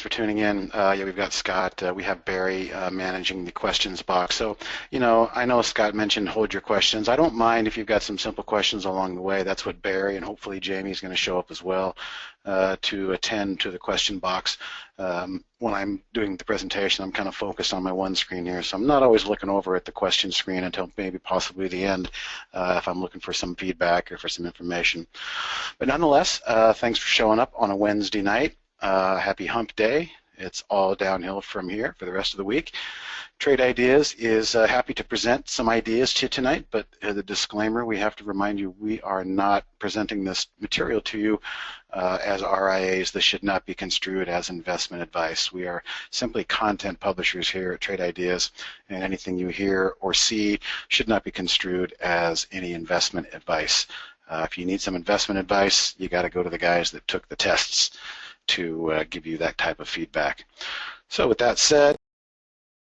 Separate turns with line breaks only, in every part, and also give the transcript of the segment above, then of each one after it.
for tuning in. Yeah, we've got Scott. We have Barry managing the questions box. So, I know Scott mentioned hold your questions. I don't mind if you've got some simple questions along the way. That's what Barry and hopefully Jamie is going to show up as well to attend to the question box. When I'm doing the presentation, I'm kind of focused on my one screen here, so I'm not always looking over at the question screen until maybe possibly the end if I'm looking for some feedback or for some information. But nonetheless, thanks for showing up on a Wednesday night. Happy hump day. It's all downhill from here for the rest of the week. Trade Ideas is happy to present some ideas to you tonight, but the disclaimer, we have to remind you we are not presenting this material to you as RIAs. This should not be construed as investment advice. We are simply content publishers here at Trade Ideas, and anything you hear or see should not be construed as any investment advice. If you need some investment advice, you got to go to the guys that took the tests to give you that type of feedback. So with that said,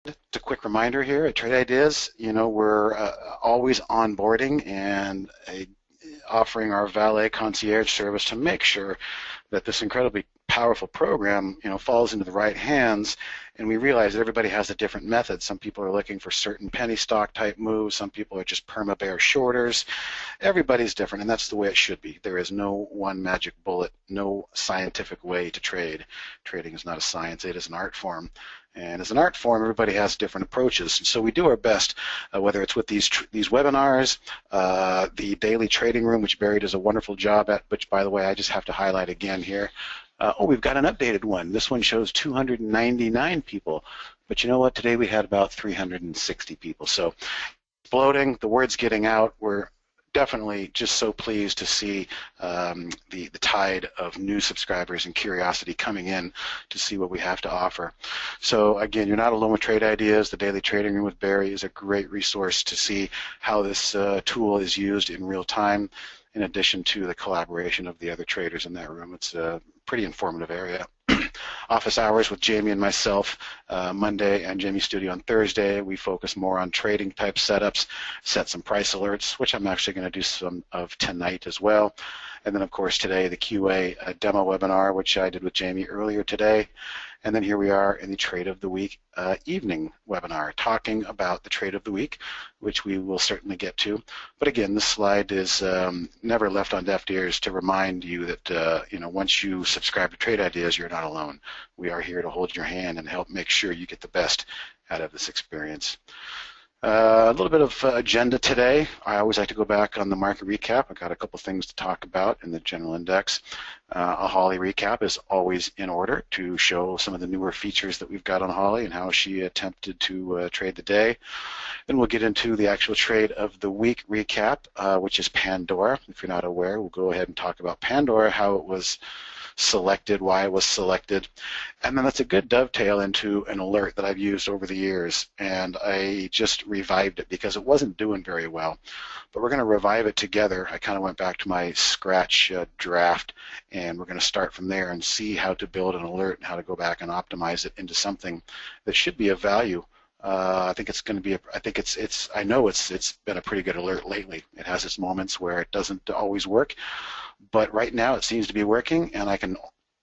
just a quick reminder here at Trade Ideas, we're always onboarding and offering our valet concierge service to make sure that this incredibly powerful program, falls into the right hands. And we realize that everybody has a different method. Some people are looking for certain penny stock type moves. Some people are just perma-bear shorters. Everybody's different, and that's the way it should be. There is no one magic bullet, no scientific way to trade. Trading is not a science, it is an art form. And as an art form, everybody has different approaches. And so we do our best, whether it's with these webinars, the daily trading room, which Barry does a wonderful job at, which, by the way, I just have to highlight again here. We've got an updated one. This one shows 299 people. But you know what? Today we had about 360 people. So exploding, the word's getting out. We're definitely just so pleased to see the tide of new subscribers and curiosity coming in to see what we have to offer. So again, you're not alone with Trade Ideas. The Daily Trading Room with Barry is a great resource to see how this tool is used in real time, in addition to the collaboration of the other traders in that room. It's a pretty informative area. Office hours with Jamie and myself Monday, and Jamie Studio on Thursday. We focus more on trading type setups, set some price alerts, which I'm actually going to do some of tonight as well. And then, of course, today the QA demo webinar, which I did with Jamie earlier today. And then here we are in the Trade of the Week evening webinar, talking about the Trade of the Week, which we will certainly get to. But again, this slide is never left on deaf ears to remind you that once you subscribe to Trade Ideas, you're not alone. We are here to hold your hand and help make sure you get the best out of this experience. A little bit of agenda today. I always like to go back on the market recap. I've got a couple things to talk about in the general index. A Holly recap is always in order to show some of the newer features that we've got on Holly and how she attempted to trade the day. Then we'll get into the actual Trade of the Week recap, which is Pandora. If you're not aware, we'll go ahead and talk about Pandora, how it was selected, why it was selected, and then that's a good dovetail into an alert that I've used over the years, and I just revived it because it wasn't doing very well, but we're going to revive it together. I kind of went back to my scratch draft, and we're going to start from there and see how to build an alert and how to go back and optimize it into something that should be of value. I think it's going to be. I know it's been a pretty good alert lately. It has its moments where it doesn't always work, but right now it seems to be working, and I can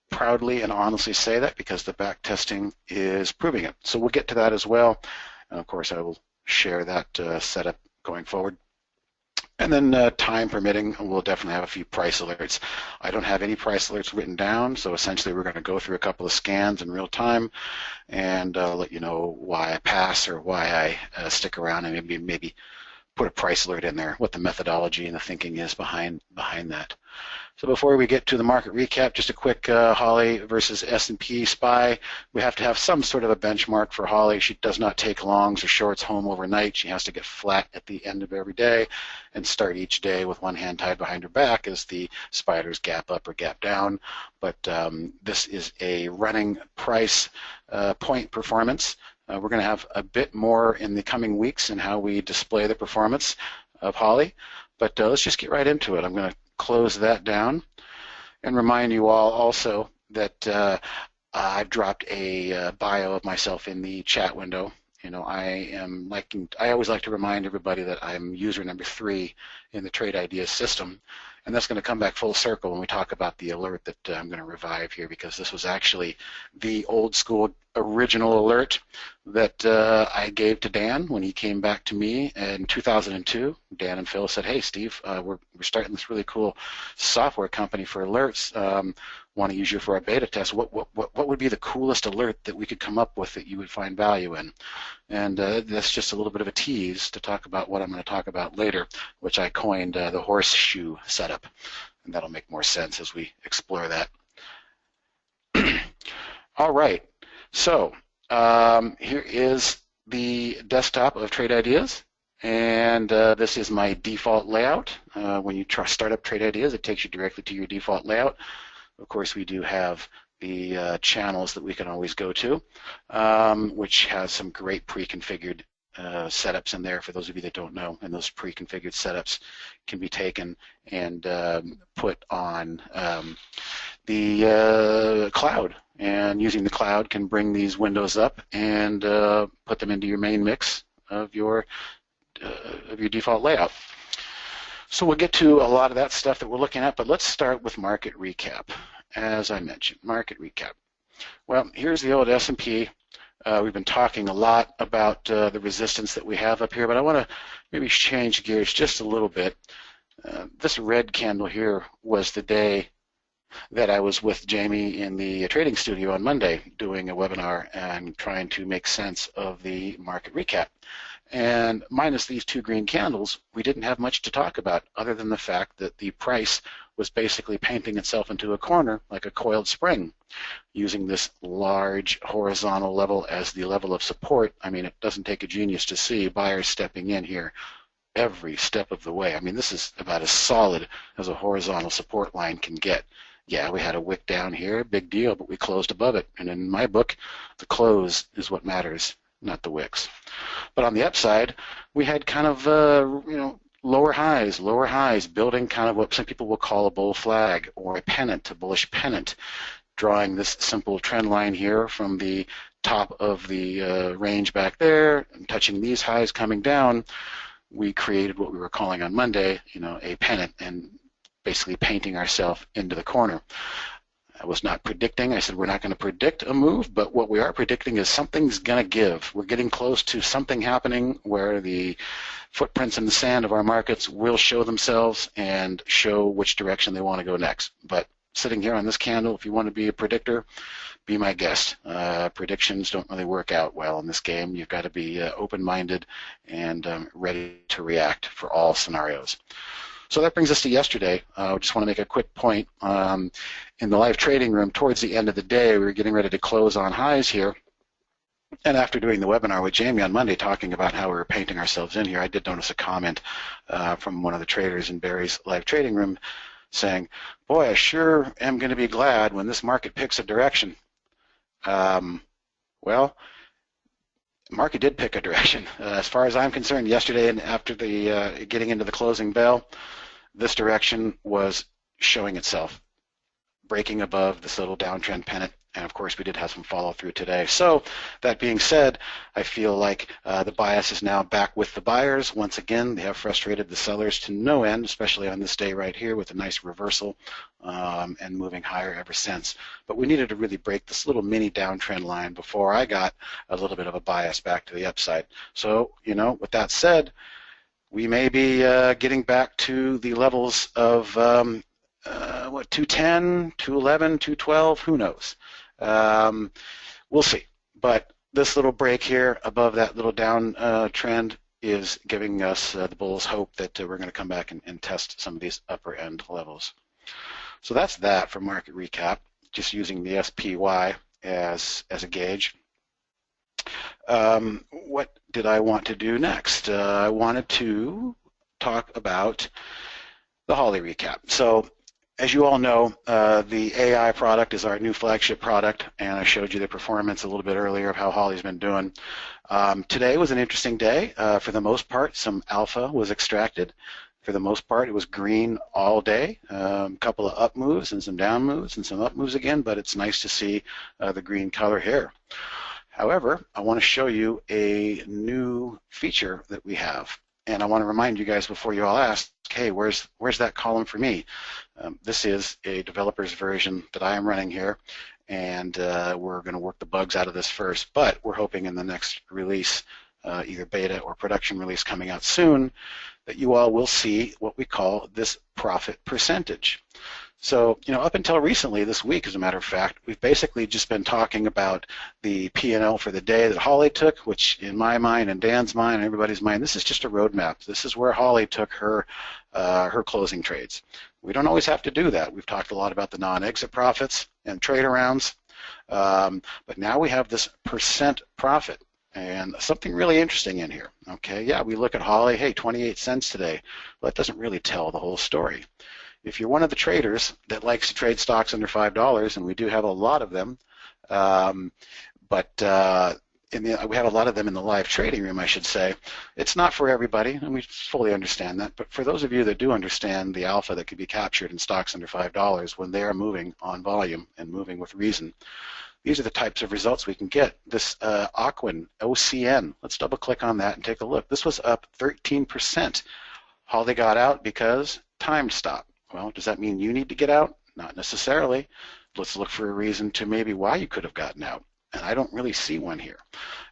proudly and honestly say that because the back testing is proving it. So we'll get to that as well, and of course I will share that setup going forward. And then time permitting, we'll definitely have a few price alerts. I don't have any price alerts written down, so essentially we're going to go through a couple of scans in real time and let you know why I pass or why I stick around, and maybe put a price alert in there, what the methodology and the thinking is behind that. So before we get to the market recap, just a quick Holly versus S&P SPY. We have to have some sort of a benchmark for Holly. She does not take longs or shorts home overnight. She has to get flat at the end of every day and start each day with one hand tied behind her back as the spiders gap up or gap down. But this is a running price point performance. We're going to have a bit more in the coming weeks in how we display the performance of Holly. But let's just get right into it. I'm going to close that down and remind you all also that I've dropped a bio of myself in the chat window. I always like to remind everybody that I'm user number 3 in the Trade Ideas system, And that's going to come back full circle when we talk about the alert that I'm going to revive here, because this was actually the old school original alert that I gave to Dan when he came back to me in 2002. Dan and Phil said, hey, Steve, we're starting this really cool software company for alerts. Want to use you for our beta test. What would be the coolest alert that we could come up with that you would find value in? And that's just a little bit of a tease to talk about what I'm going to talk about later, which I coined the horseshoe setup. And that'll make more sense as we explore that. All right. So here is the desktop of Trade Ideas. And this is my default layout. When you start up Trade Ideas, it takes you directly to your default layout. Of course, we do have the channels that we can always go to, which has some great pre-configured setups in there for those of you that don't know. And those pre-configured setups can be taken and put on the cloud. And using the cloud can bring these windows up and put them into your main mix of your default layout. So we'll get to a lot of that stuff that we're looking at, but let's start with market recap. As I mentioned, market recap. Well, here's the old S&P. We've been talking a lot about the resistance that we have up here, but I want to maybe change gears just a little bit. This red candle here was the day that I was with Jamie in the trading studio on Monday doing a webinar and trying to make sense of the market recap. And minus these two green candles, we didn't have much to talk about other than the fact that the price was basically painting itself into a corner like a coiled spring, using this large horizontal level as the level of support. I mean, it doesn't take a genius to see buyers stepping in here every step of the way. I mean, this is about as solid as a horizontal support line can get. Yeah, we had a wick down here, big deal, but we closed above it. And in my book, the close is what matters, not the wicks. But on the upside, we had kind of, lower highs, building kind of what some people will call a bull flag or a pennant, a bullish pennant, drawing this simple trend line here from the top of the range back there, and touching these highs coming down. We created what we were calling on Monday, a pennant, and basically painting ourselves into the corner. I was not predicting. I said we're not going to predict a move, but what we are predicting is something's going to give. We're getting close to something happening where the footprints in the sand of our markets will show themselves and show which direction they want to go next. But sitting here on this candle, if you want to be a predictor, be my guest. Predictions don't really work out well in this game. You've got to be open-minded and ready to react for all scenarios. So that brings us to yesterday. I just want to make a quick point. In the live trading room, towards the end of the day, we were getting ready to close on highs here. And after doing the webinar with Jamie on Monday talking about how we were painting ourselves in here, I did notice a comment from one of the traders in Barry's live trading room saying, boy, I sure am going to be glad when this market picks a direction. Well, the market did pick a direction. As far as I'm concerned, yesterday and after the getting into the closing bell, this direction was showing itself, breaking above this little downtrend pennant. And of course, we did have some follow through today. So that being said, I feel like the bias is now back with the buyers. Once again, they have frustrated the sellers to no end, especially on this day right here with a nice reversal and moving higher ever since. But we needed to really break this little mini downtrend line before I got a little bit of a bias back to the upside. So, with that said, we may be getting back to the levels of 210, 211, 212, who knows? We'll see. But this little break here above that little down trend is giving us the bulls hope that we're going to come back and test some of these upper end levels. So that's that for market recap, just using the SPY as a gauge. What did I want to do next? I wanted to talk about the Holly recap. So as you all know, the AI product is our new flagship product, and I showed you the performance a little bit earlier of how Holly's been doing. Today was an interesting day. For the most part, some alpha was extracted. For the most part, it was green all day. A couple of up moves and some down moves and some up moves again, but it's nice to see the green color here. However, I want to show you a new feature that we have. And I want to remind you guys before you all ask, hey, where's that column for me? This is a developer's version that I am running here, and we're going to work the bugs out of this first, but we're hoping in the next release, either beta or production release coming out soon, that you all will see what we call this profit percentage. So, up until recently, this week, as a matter of fact, we've basically just been talking about the P&L for the day that Holly took, which in my mind and Dan's mind and everybody's mind, this is just a roadmap. This is where Holly took her closing trades. We don't always have to do that. We've talked a lot about the non-exit profits and trade arounds, but now we have this percent profit. And something really interesting in here. Okay, yeah, we look at Holly, hey, 28 cents today. Well, that doesn't really tell the whole story. If you're one of the traders that likes to trade stocks under $5, and we do have a lot of them, we have a lot of them in the live trading room, I should say. It's not for everybody, and we fully understand that. But for those of you that do understand the alpha that can be captured in stocks under $5 when they are moving on volume and moving with reason, these are the types of results we can get. This Aquin, OCN, let's double click on that and take a look. This was up 13%. Holly got out because time stop. Well, does that mean you need to get out? Not necessarily. Let's look for a reason to maybe why you could have gotten out. And I don't really see one here.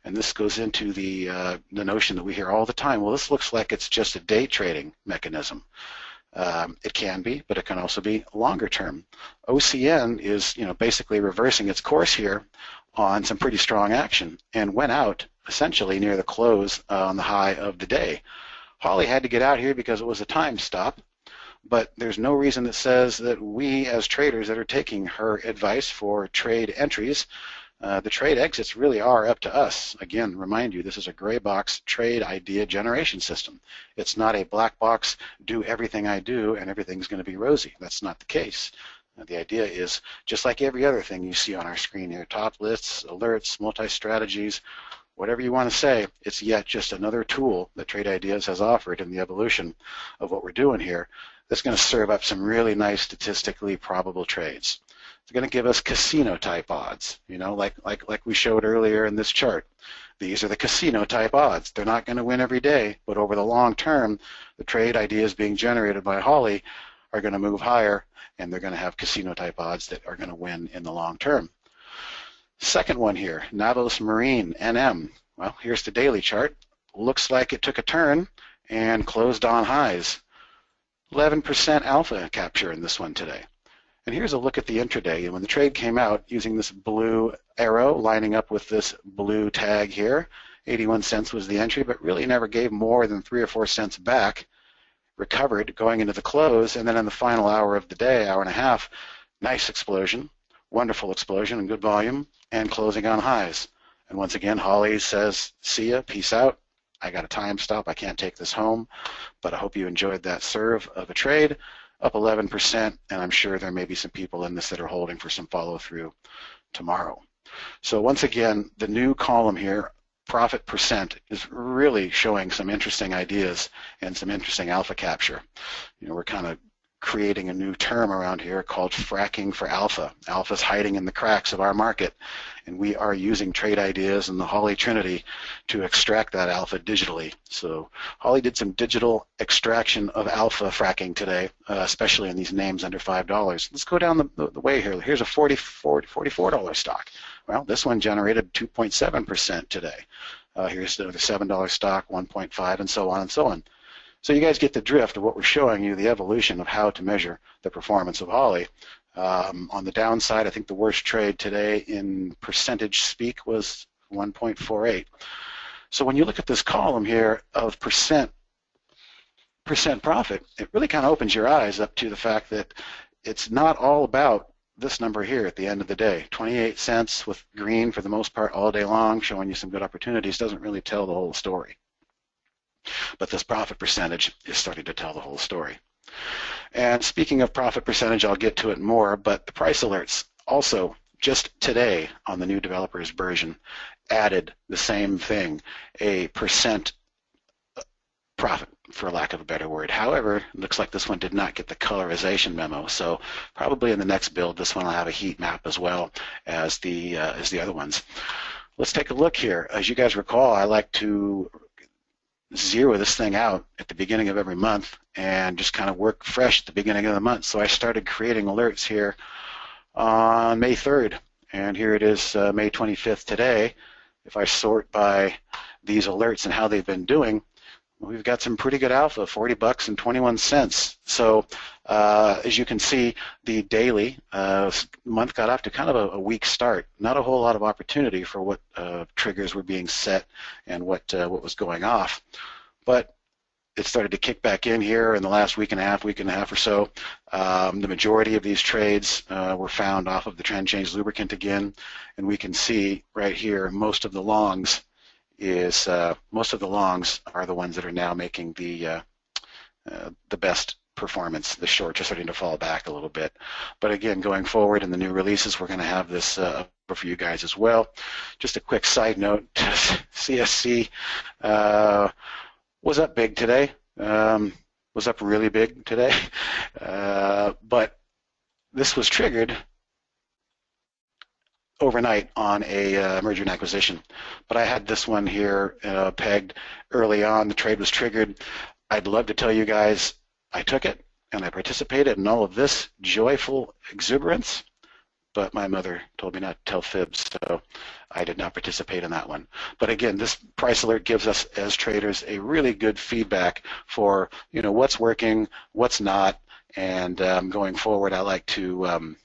And this goes into the notion that we hear all the time, well, this looks like it's just a day trading mechanism. It can be, but it can also be longer term. OCN is, basically reversing its course here on some pretty strong action and went out essentially near the close on the high of the day. Holly had to get out here because it was a time stop, but there's no reason that says that we as traders that are taking her advice for trade entries, the trade exits really are up to us. Again, remind you, this is a gray box trade idea generation system. It's not a black box, do everything I do and everything's going to be rosy. That's not the case. The idea is just like every other thing you see on our screen here, top lists, alerts, multi-strategies, whatever you want to say, it's yet just another tool that Trade Ideas has offered in the evolution of what we're doing here that's going to serve up some really nice statistically probable trades. It's going to give us casino type odds, like we showed earlier in this chart. These are the casino type odds. They're not going to win every day, but over the long term, the trade ideas being generated by Holly are going to move higher, and they're going to have casino type odds that are going to win in the long term. Second one here, Navios Marine, NM. Well, here's the daily chart. Looks like it took a turn and closed on highs. 11% alpha capture in this one today. And here's a look at the intraday. And when the trade came out using this blue arrow lining up with this blue tag here, 81 cents was the entry, but really never gave more than 3 or 4 cents back. Recovered going into the close, and then in the final hour of the day, hour and a half, nice explosion, wonderful explosion and good volume, and closing on highs. And once again, Holly says, see ya, peace out. I got a time stop. I can't take this home, but I hope you enjoyed that serve of a trade. Up 11%, and I'm sure there may be some people in this that are holding for some follow-through tomorrow. So once again, the new column here, profit percent, is really showing some interesting ideas and some interesting alpha capture. We're kind of creating a new term around here called fracking for alpha. Alpha's hiding in the cracks of our market, and we are using Trade Ideas and the Holly Trinity to extract that alpha digitally. So Holly did some digital extraction of alpha fracking today, especially in these names under $5. Let's go down the way here. Here's a $44 stock. Well, this one generated 2.7% today. Here's the $7 stock, 1.5, and so on and so on. So you guys get the drift of what we're showing you, the evolution of how to measure the performance of Holly. On the downside, I think the worst trade today in percentage speak was 1.48. So when you look at this column here of percent profit, it really kind of opens your eyes up to the fact that it's not all about this number here at the end of the day. 28 cents with green for the most part all day long, showing you some good opportunities, doesn't really tell the whole story. But this profit percentage is starting to tell the whole story. And speaking of profit percentage, I'll get to it more, but the price alerts also just today on the new developers version added the same thing, a percent profit, for lack of a better word. However, it looks like this one did not get the colorization memo, so probably in the next build this one will have a heat map as well as the other ones. Let's take a look here. As you guys recall, I like to zero this thing out at the beginning of every month and just kind of work fresh at the beginning of the month. So I started creating alerts here on May 3rd, and here it is May 25th today. If I sort by these alerts and how they've been doing, we've got some pretty good alpha, 40 bucks and 21 cents. So as you can see, the daily month got off to kind of a weak start. Not a whole lot of opportunity for what triggers were being set and what was going off. But it started to kick back in here in the last week and a half or so. The majority of these trades were found off of the trend change lubricant again, and we can see right here most of the longs are the ones that are now making the best performance. The shorts are starting to fall back a little bit, but again, going forward in the new releases, we're going to have this for you guys as well. Just a quick side note: CSC was up big today. Was up really big today, but this was triggered overnight on a merger and acquisition. But I had this one here pegged early on. The trade was triggered. I'd love to tell you guys I took it and I participated in all of this joyful exuberance, but my mother told me not to tell fibs, so I did not participate in that one. But again, this price alert gives us as traders a really good feedback for what's working, what's not, and going forward, I like to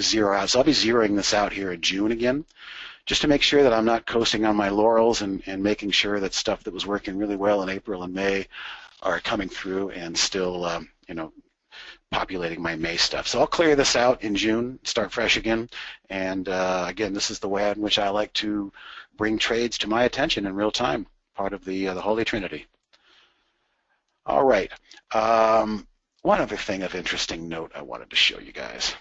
zero out. So I'll be zeroing this out here in June again, just to make sure that I'm not coasting on my laurels and making sure that stuff that was working really well in April and May are coming through and still, populating my May stuff. So I'll clear this out in June, start fresh again, and again, this is the way in which I like to bring trades to my attention in real time, part of the Holy Trinity. All right, one other thing of interesting note I wanted to show you guys.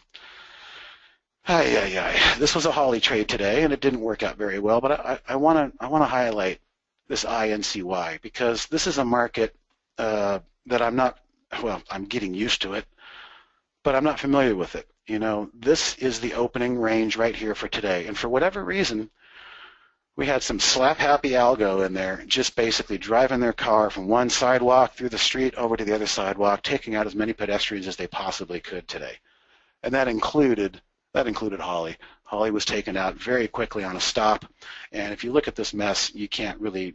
This was a Holly trade today, and it didn't work out very well, but I want to highlight this INCY because this is a market that I'm getting used to it, but I'm not familiar with it. This is the opening range right here for today, and for whatever reason, we had some slap-happy algo in there, just basically driving their car from one sidewalk through the street over to the other sidewalk, taking out as many pedestrians as they possibly could today, and that included Holly. Holly was taken out very quickly on a stop, and if you look at this mess, you can't really,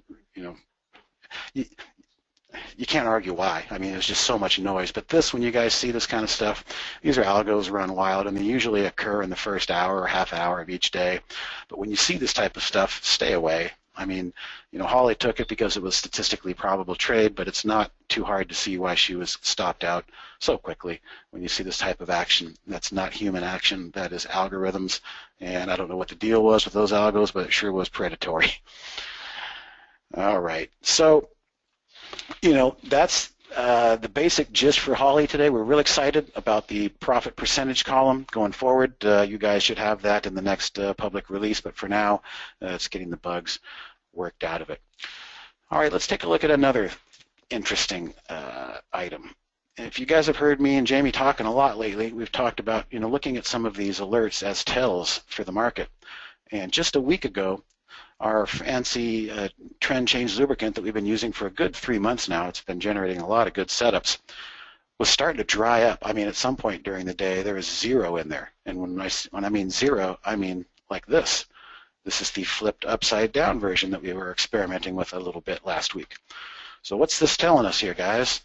you can't argue why. I mean, there's just so much noise. But this, when you guys see this kind of stuff, these are algos run wild, and they usually occur in the first hour or half hour of each day. But when you see this type of stuff, stay away. I mean, Holly took it because it was statistically probable trade, but it's not too hard to see why she was stopped out so quickly. When you see this type of action, that's not human action, that is algorithms, and I don't know what the deal was with those algos, but it sure was predatory. All right, so, that's the basic gist for Holly today. We're real excited about the profit percentage column going forward. You guys should have that in the next public release, but for now, it's getting the bugs worked out of it. All right, let's take a look at another interesting item. If you guys have heard me and Jamie talking a lot lately, we've talked about looking at some of these alerts as tells for the market. And just a week ago, our fancy trend change lubricant that we've been using for a good 3 months now, it's been generating a lot of good setups, was starting to dry up. I mean, at some point during the day, there was zero in there. And when I mean zero, I mean like this. This is the flipped upside down version that we were experimenting with a little bit last week. So what's this telling us here, guys?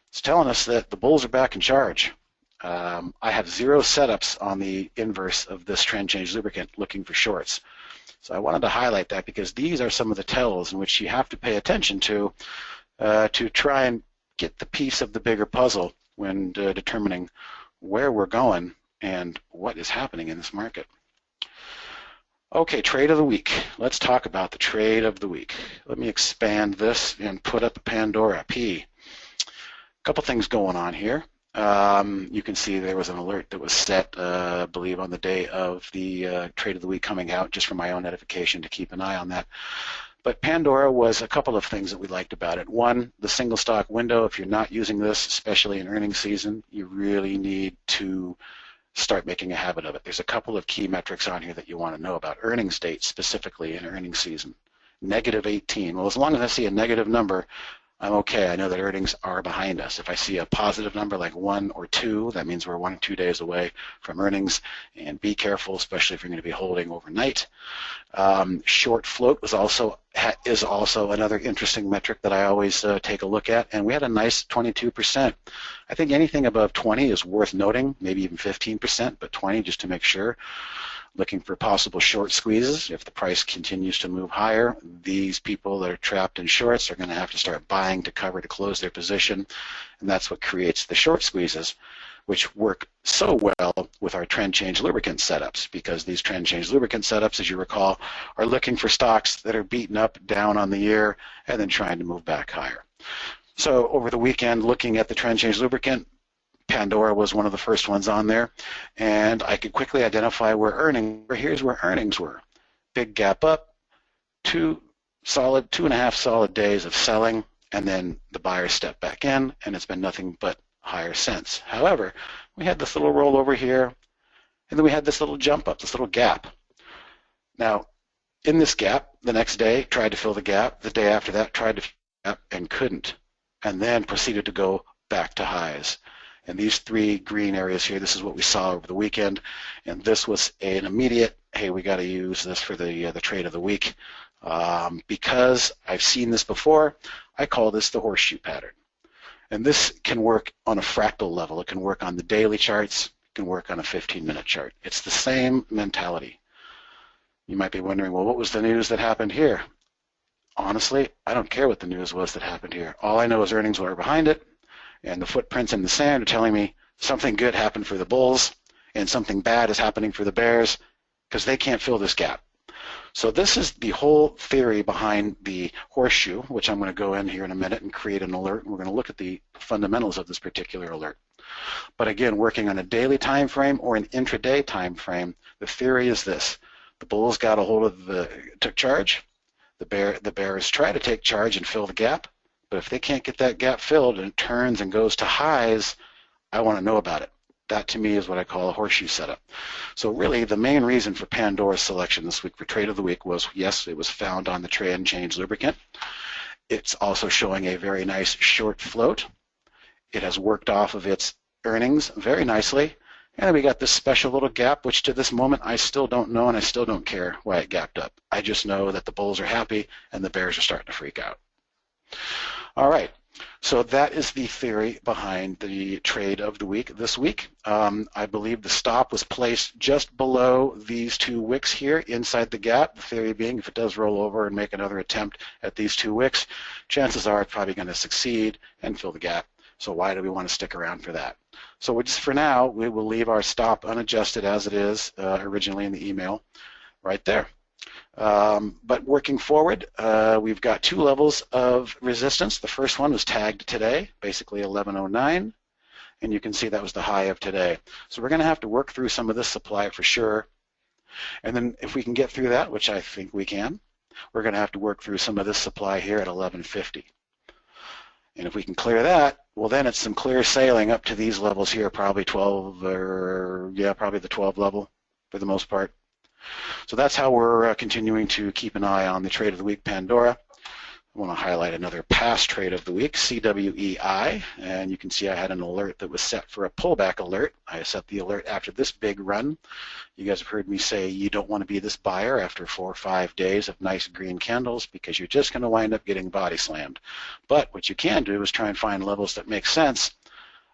It's telling us that the bulls are back in charge. I have 0 setups on the inverse of this trend change lubricant looking for shorts. So I wanted to highlight that because these are some of the tells in which you have to pay attention to try and get the piece of the bigger puzzle when determining where we're going and what is happening in this market. Okay, trade of the week. Let's talk about the trade of the week. Let me expand this and put up a Pandora P. A couple things going on here. You can see there was an alert that was set, I believe, on the day of the trade of the week coming out, just for my own edification to keep an eye on that. But Pandora was a couple of things that we liked about it. One, the single stock window. If you're not using this, especially in earnings season, you really need to start making a habit of it. There's a couple of key metrics on here that you want to know about. Earnings dates, specifically in earnings season. negative 18. Well, as long as I see a negative number, I'm okay. I know that earnings are behind us. If I see a positive number like 1 or 2, that means we're 1 or 2 days away from earnings. And be careful, especially if you're going to be holding overnight. Short float is also another interesting metric that I always take a look at. And we had a nice 22%. I think anything above 20 is worth noting, maybe even 15%, but 20 just to make sure. Looking for possible short squeezes. If the price continues to move higher, these people that are trapped in shorts are going to have to start buying to cover to close their position, and that's what creates the short squeezes, which work so well with our trend change lubricant setups, because these trend change lubricant setups, as you recall, are looking for stocks that are beaten up down on the year and then trying to move back higher. So over the weekend, looking at the trend change lubricant, Pandora was one of the first ones on there, and I could quickly identify where earnings were. Here's where earnings were. Big gap up, 2.5 solid days of selling, and then the buyers stepped back in, and it's been nothing but higher since. However, we had this little rollover here, and then we had this little jump up, this little gap. Now, in this gap, the next day, tried to fill the gap. The day after that, tried to fill the gap and couldn't, and then proceeded to go back to highs. And these 3 green areas here, this is what we saw over the weekend, and this was an immediate, hey, we got to use this for the trade of the week. Because I've seen this before, I call this the horseshoe pattern. And this can work on a fractal level. It can work on the daily charts. It can work on a 15-minute chart. It's the same mentality. You might be wondering, well, what was the news that happened here? Honestly, I don't care what the news was that happened here. All I know is earnings were behind it, and the footprints in the sand are telling me something good happened for the bulls and something bad is happening for the bears, because they can't fill this gap. So this is the whole theory behind the horseshoe, which I'm going to go in here in a minute and create an alert, and we're going to look at the fundamentals of this particular alert. But again, working on a daily time frame or an intraday time frame, the theory is this. The bulls got a hold of took charge. The bears try to take charge and fill the gap. But if they can't get that gap filled and it turns and goes to highs, I want to know about it. That to me is what I call a horseshoe setup. So really the main reason for Pandora's selection this week for Trade of the Week was, yes, it was found on the trend change lubricant. It's also showing a very nice short float. It has worked off of its earnings very nicely. And then we got this special little gap, which to this moment I still don't know and I still don't care why it gapped up. I just know that the bulls are happy and the bears are starting to freak out. All right, so that is the theory behind the trade of the week this week. I believe the stop was placed just below these 2 wicks here inside the gap. The theory being if it does roll over and make another attempt at these 2 wicks, chances are it's probably going to succeed and fill the gap. So why do we want to stick around for that? So for now, we will leave our stop unadjusted as it is originally in the email right there. But working forward, we've got 2 levels of resistance. The first one was tagged today, basically 1109, and you can see that was the high of today. So we're going to have to work through some of this supply for sure. And then if we can get through that, which I think we can, we're going to have to work through some of this supply here at 1150. And if we can clear that, well then it's some clear sailing up to these levels here, probably 12 or, yeah, probably the 12 level for the most part. So that's how we're continuing to keep an eye on the trade of the week, Pandora. I want to highlight another past trade of the week, CWEI, and you can see I had an alert that was set for a pullback alert. I set the alert after this big run. You guys have heard me say you don't want to be this buyer after 4 or 5 days of nice green candles because you're just going to wind up getting body slammed. But what you can do is try and find levels that make sense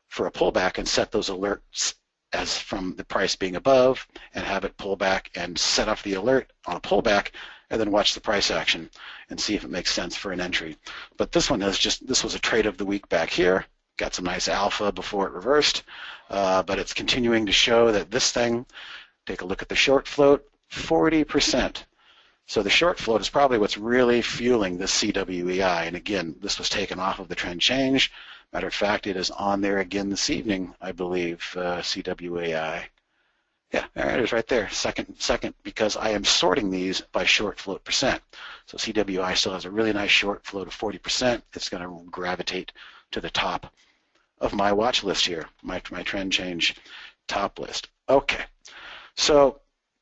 for a pullback and set those alerts as from the price being above and have it pull back and set off the alert on a pullback and then watch the price action and see if it makes sense for an entry. But this one has this was a trade of the week back here. Got some nice alpha before it reversed, but it's continuing to show that this thing, take a look at the short float, 40%. So the short float is probably what's really fueling this CWEI. And again, this was taken off of the trend change. Matter of fact, it is on there again this evening, I believe, CWEI. Yeah, there it is right there, second, because I am sorting these by short float percent. So CWI still has a really nice short float of 40%. It's going to gravitate to the top of my watch list here, my trend change top list. Okay, so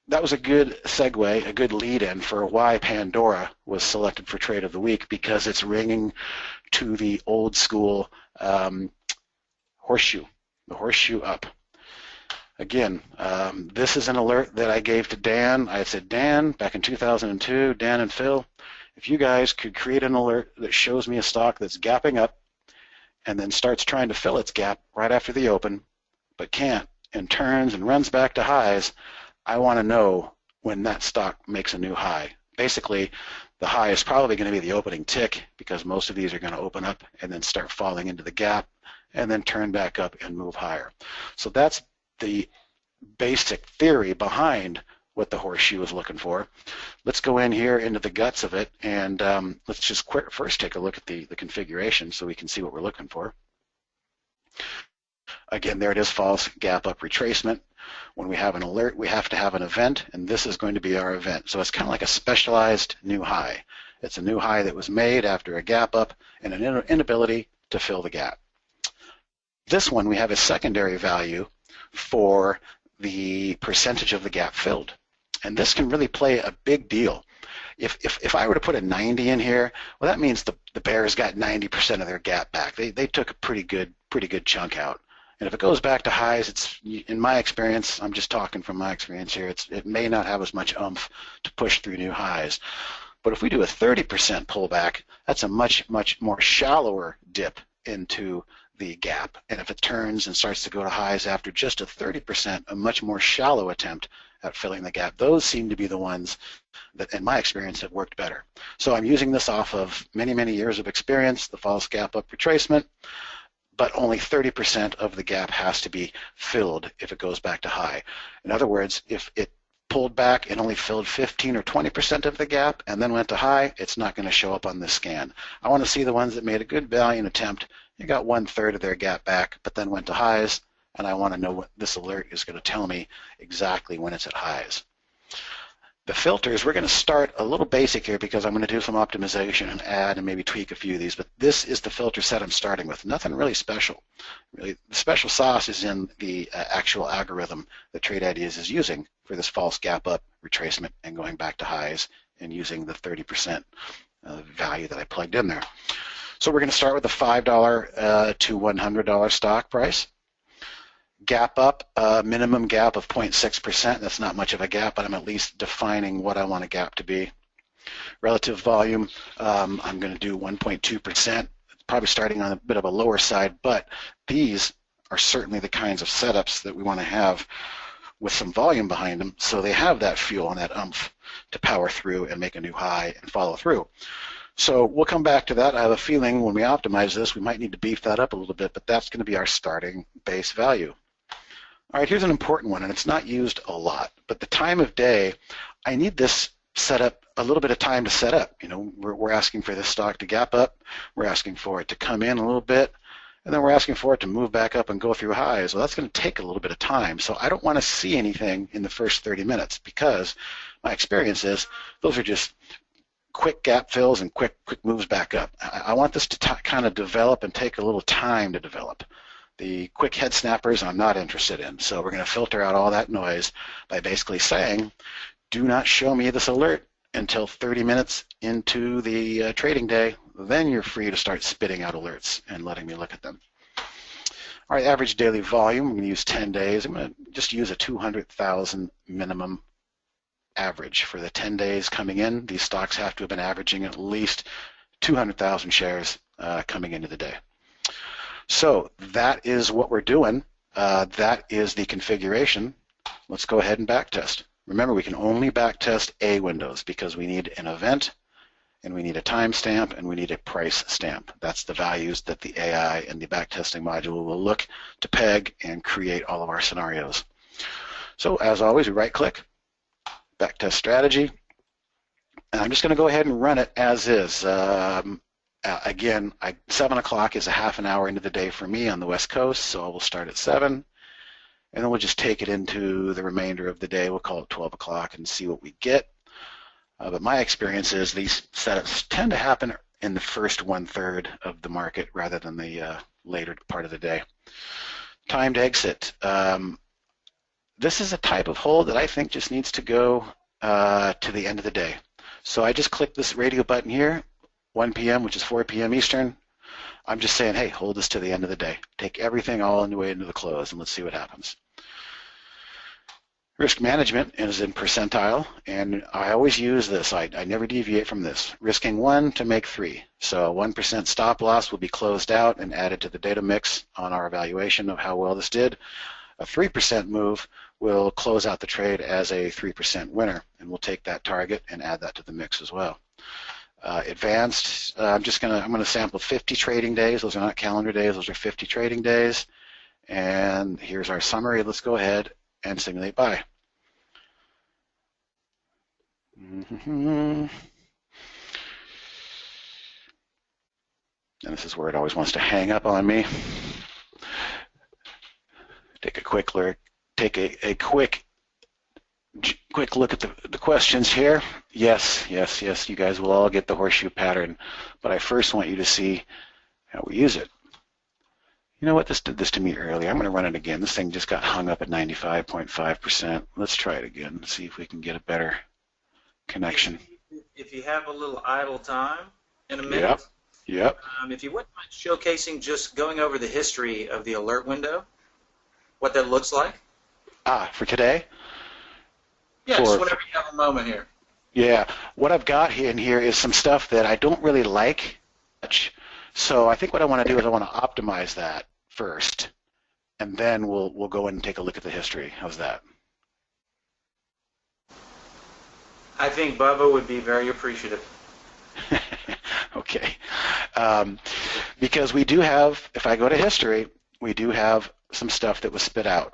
that was a good segue, a good lead-in for why Pandora was selected for Trade of the Week, because it's ringing to the old school horseshoe, the horseshoe up. Again, this is an alert that I gave to Dan. I said, Dan, back in 2002, Dan and Phil, if you guys could create an alert that shows me a stock that's gapping up and then starts trying to fill its gap right after the open, but can't, and turns and runs back to highs, I want to know when that stock makes a new high. Basically, the high is probably going to be the opening tick, because most of these are going to open up and then start falling into the gap and then turn back up and move higher. So that's the basic theory behind what the horseshoe is looking for. Let's go in here into the guts of it, and let's just first take a look at the configuration so we can see what we're looking for. Again, there it is, false gap up retracement. When we have an alert, we have to have an event, and this is going to be our event. So it's kind of like a specialized new high. It's a new high that was made after a gap up and an inability to fill the gap. This one, we have a secondary value for the percentage of the gap filled. And this can really play a big deal. If I were to put a 90 in here, well, that means the bears got 90% of their gap back. They took a pretty good chunk out. And if it goes back to highs, it's, in my experience, I'm just talking from my experience here, it may not have as much oomph to push through new highs. But if we do a 30% pullback, that's a much more shallower dip into the gap. And if it turns and starts to go to highs after just a 30%, a much more shallow attempt at filling the gap, those seem to be the ones that, in my experience, have worked better. So I'm using this off of many years of experience, the false gap up retracement, but only 30% of the gap has to be filled if it goes back to high. In other words, if it pulled back and only filled 15 or 20% of the gap and then went to high, it's not going to show up on this scan. I want to see the ones that made a good valiant attempt. You got 1/3 of their gap back, but then went to highs, and I want to know what this alert is going to tell me exactly when it's at highs. The filters, we're going to start a little basic here because I'm going to do some optimization and add and maybe tweak a few of these, but this is the filter set I'm starting with. Nothing really special. Really, the special sauce is in the actual algorithm that Trade Ideas is using for this false gap up retracement and going back to highs and using the 30% value that I plugged in there. So we're going to start with the $5 to $100 stock price. Gap up, minimum gap of 0.6%. That's not much of a gap, but I'm at least defining what I want a gap to be. Relative volume, I'm going to do 1.2%. Probably starting on a bit of a lower side, but these are certainly the kinds of setups that we want to have with some volume behind them, so they have that fuel and that oomph to power through and make a new high and follow through. So we'll come back to that. I have a feeling when we optimize this, we might need to beef that up a little bit, but that's going to be our starting base value. All right, here's an important one, and it's not used a lot, but the time of day, I need this set up, a little bit of time to set up. You know, we're asking for this stock to gap up, we're asking for it to come in a little bit, and then we're asking for it to move back up and go through highs. Well, that's going to take a little bit of time, so I don't want to see anything in the first 30 minutes because my experience is those are just quick gap fills and quick moves back up. I want this to kind of develop and take a little time to develop. The quick head snappers I'm not interested in, so we're going to filter out all that noise by basically saying, do not show me this alert until 30 minutes into the trading day. Then you're free to start spitting out alerts and letting me look at them. All right, average daily volume, we're going to use 10 days. I'm going to just use a 200,000 minimum average for the 10 days coming in. These stocks have to have been averaging at least 200,000 shares coming into the day. So that is what we're doing. That is the configuration. Let's go ahead and backtest. Remember, we can only backtest A windows because we need an event, and we need a timestamp, and we need a price stamp. That's the values that the AI and the backtesting module will look to peg and create all of our scenarios. So as always, we right-click, backtest strategy, and I'm just going to go ahead and run it as is. Again, 7 o'clock is a half an hour into the day for me on the West Coast, so we'll start at 7, and then we'll just take it into the remainder of the day. We'll call it 12 o'clock and see what we get. But my experience is these setups tend to happen in the first 1/3 of the market rather than the later part of the day. Timed exit. this is a type of hold that I think just needs to go to the end of the day. So I just click this radio button here, 1 p.m., which is 4 p.m. Eastern. I'm just saying, hey, hold this to the end of the day. Take everything all the way into the close, and let's see what happens. Risk management is in percentile, and I always use this. I never deviate from this. Risking 1 to make 3. So 1% stop loss will be closed out and added to the data mix on our evaluation of how well this did. A 3% move will close out the trade as a 3% winner, and we'll take that target and add that to the mix as well. Advanced, I'm gonna sample 50 trading days. Those are not calendar days. Those are 50 trading days. And here's our summary. Let's go ahead and simulate buy. And this is where it always wants to hang up on me. Take a quick look. Take a quick look at the questions here. Yes, you guys will all get the horseshoe pattern, but I first want you to see how we use it. You know what, this did this to me earlier. I'm going to run it again. This thing just got hung up at 95.5%. Let's try it again, see if we can get a better connection.
If you have a little idle time in a minute,
Yep.
If you wouldn't mind showcasing, just going over the history of the alert window, what that looks like.
For today?
Yes, whenever you have a moment here.
Yeah, what I've got in here is some stuff that I don't really like much. So I think what I want to do is I want to optimize that first, and then we'll go in and take a look at the history. How's that?
I think Bubba would be very appreciative.
Okay. Because we do have, if I go to history, we do have some stuff that was spit out.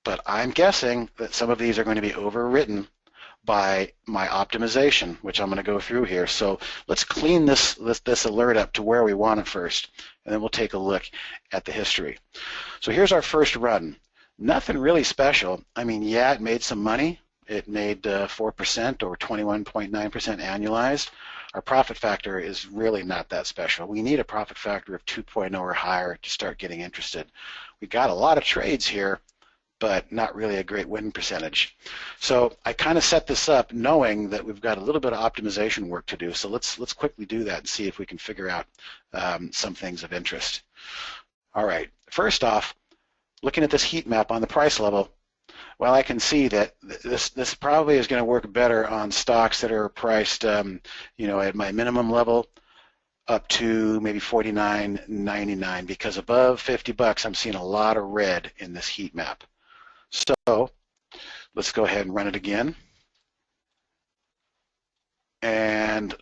But I'm guessing that some of these are going to be overwritten by my optimization, which I'm going to go through here. So let's clean this alert up to where we want it first, and then we'll take a look at the history. So here's our first run. Nothing really special. I mean, yeah, it made some money. It made 4% or 21.9% annualized. Our profit factor is really not that special. We need a profit factor of 2.0 or higher to start getting interested. We got a lot of trades here, but not really a great win percentage. So I kind of set this up knowing that we've got a little bit of optimization work to do. So let's quickly do that and see if we can figure out some things of interest. All right, first off, looking at this heat map on the price level, well, I can see that this probably is going to work better on stocks that are priced, you know, at my minimum level up to maybe $49.99, because above 50 bucks, I'm seeing a lot of red in this heat map. So let's go ahead and run it again. And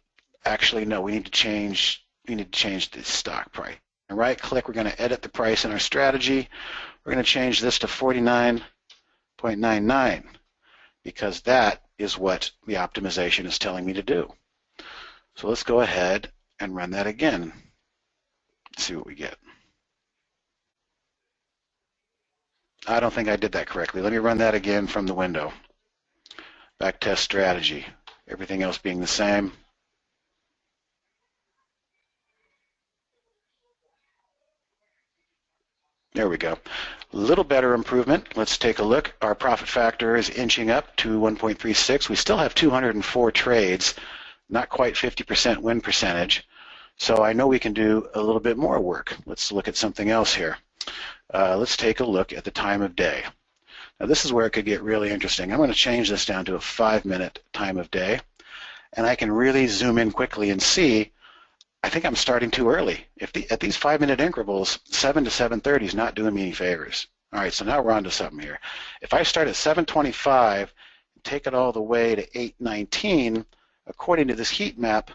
actually, no, we need to change the stock price. And right click, we're going to edit the price in our strategy. We're going to change this to 49.99 because that is what the optimization is telling me to do. So let's go ahead and run that again. Let's see what we get. I don't think I did that correctly. Let me run that again from the window. Back test strategy. Everything else being the same. There we go. A little better improvement. Let's take a look. Our profit factor is inching up to 1.36. We still have 204 trades, not quite 50% win percentage. So I know we can do a little bit more work. Let's look at something else here. Let's take a look at the time of day. Now this is where it could get really interesting. I'm going to change this down to a 5-minute time of day, and I can really zoom in quickly and see, I think I'm starting too early. At these 5-minute intervals, 7 to 7:30 is not doing me any favors. All right, so now we're on to something here. If I start at 7:25 and take it all the way to 8:19, according to this heat map,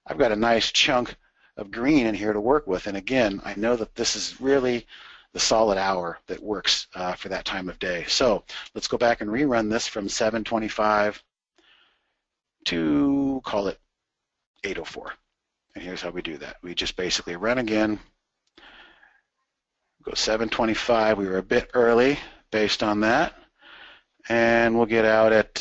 I've got a nice chunk of green in here to work with. And again, I know that this is really the solid hour that works for that time of day. So let's go back and rerun this from 7:25 to, call it 8:04. And here's how we do that. We just basically run again, go 7:25. We were a bit early based on that. And we'll get out at,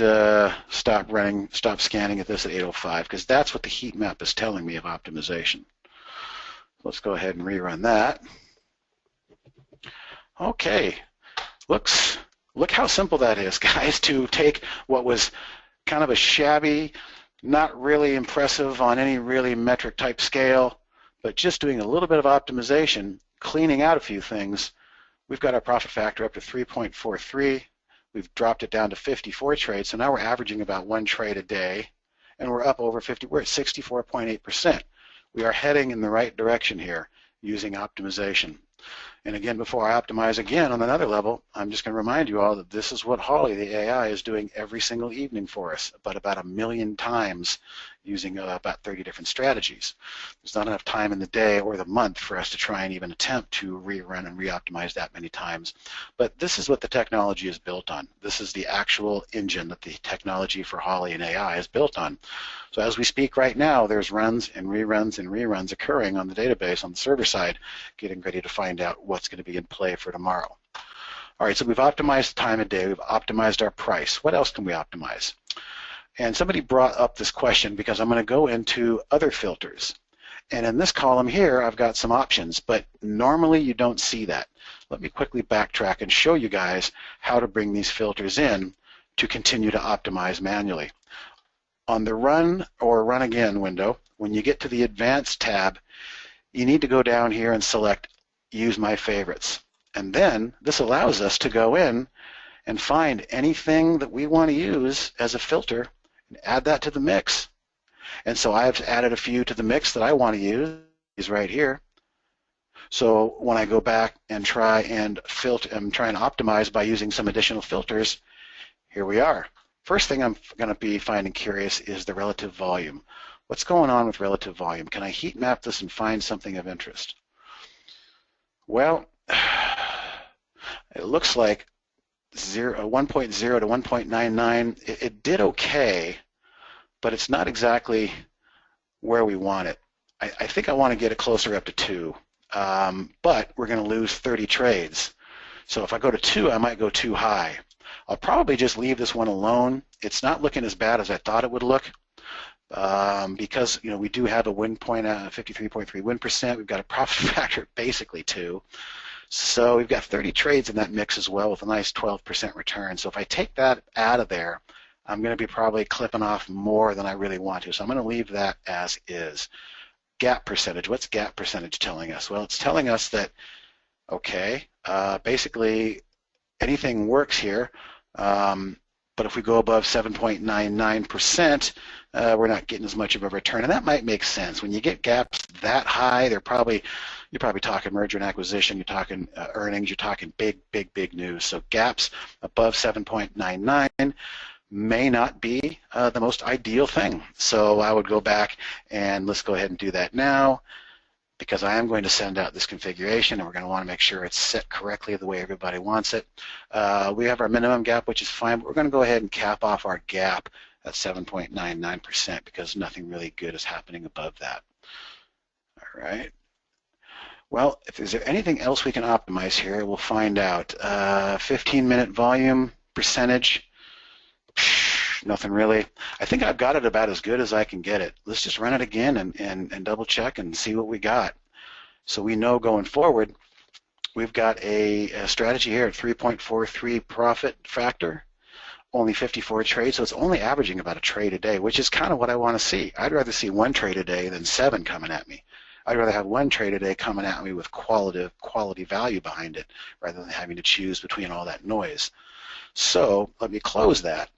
stop scanning at this at 8:05, because that's what the heat map is telling me of optimization. Let's go ahead and rerun that. Okay, looks Look how simple that is, guys, to take what was kind of a shabby, not really impressive on any really metric type scale, but just doing a little bit of optimization, cleaning out a few things. We've got our profit factor up to 3.43. We've dropped it down to 54 trades, so now we're averaging about 1 trade a day, and we're up over 50. We're at 64.8%. We are heading in the right direction here using optimization. And again, before I optimize again on another level, I'm just going to remind you all that this is what Holly, the AI, is doing every single evening for us, but about 1,000,000 times using about 30 different strategies. There's not enough time in the day or the month for us to try and even attempt to rerun and re-optimize that many times. But this is what the technology is built on. This is the actual engine that the technology for Holly and AI is built on. So as we speak right now, there's runs and reruns occurring on the database on the server side, getting ready to find out what's going to be in play for tomorrow. All right, so we've optimized the time of day, we've optimized our price. What else can we optimize? And somebody brought up this question because I'm going to go into other filters. And in this column here, I've got some options, but normally you don't see that. Let me quickly backtrack and show you guys how to bring these filters in to continue to optimize manually. On the Run or Run Again window, when you get to the Advanced tab, you need to go down here and select Use My Favorites. And then this allows us to go in and find anything that we want to use as a filter and add that to the mix. And so I've added a few to the mix that I want to use right here. So when I go back and try and optimize by using some additional filters, here we are. First thing I'm going to be finding curious is the relative volume. What's going on with relative volume? Can I heat map this and find something of interest? Well, it looks like 1.0 to 1.99, it did okay, but it's not exactly where we want it. I think I want to get it closer up to 2, but we're going to lose 30 trades. So if I go to 2, I might go too high. I'll probably just leave this one alone. It's not looking as bad as I thought it would look because we do have a win point, 53.3 win percent. We've got a profit factor basically 2. So we've got 30 trades in that mix as well with a nice 12% return. So if I take that out of there, I'm going to be probably clipping off more than I really want to. So I'm going to leave that as is. Gap percentage. What's gap percentage telling us? Well, it's telling us that, okay, basically anything works here, but if we go above 7.99%, we're not getting as much of a return, and that might make sense. When you get gaps that high, you're probably talking merger and acquisition, you're talking earnings, you're talking big news. So gaps above 7.99 may not be the most ideal thing. So I would go back and let's go ahead and do that now, because I am going to send out this configuration and we're going to want to make sure it's set correctly the way everybody wants it. We have our minimum gap, which is fine, but we're going to go ahead and cap off our gap at 7.99% because nothing really good is happening above that. All right. Well, if there's anything else we can optimize here, we'll find out. 15-minute volume percentage, nothing really. I think I've got it about as good as I can get it. Let's just run it again and double check and see what we got. So we know going forward, we've got a strategy here at 3.43 profit factor, only 54 trades, so it's only averaging about a trade a day, which is kind of what I want to see. I'd rather see 1 trade a day than 7 coming at me. I'd rather have 1 trade a day coming at me with quality value behind it rather than having to choose between all that noise. So let me close that.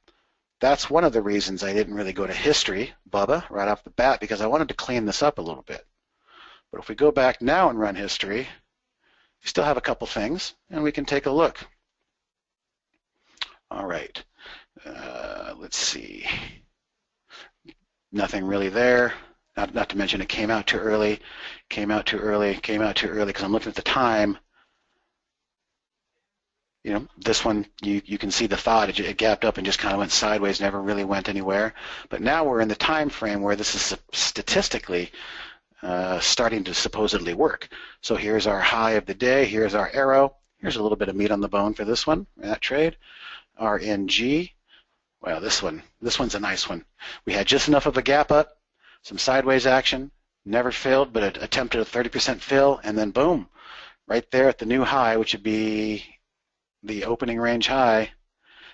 That's one of the reasons I didn't really go to history, Bubba, right off the bat, because I wanted to clean this up a little bit. But if we go back now and run history, we still have a couple things, and we can take a look. All right. Let's see. Nothing really there. Not to mention it came out too early, came out too early, because I'm looking at the time. This one, you can see the thought, it gapped up and just kind of went sideways, never really went anywhere. But now we're in the time frame where this is statistically starting to supposedly work. So here's our high of the day, here's our arrow, here's a little bit of meat on the bone for this one, that trade. Our NG, well, this one's a nice one. We had just enough of a gap up, some sideways action, never filled, but it attempted a 30% fill, and then boom, right there at the new high, which would be the opening range high,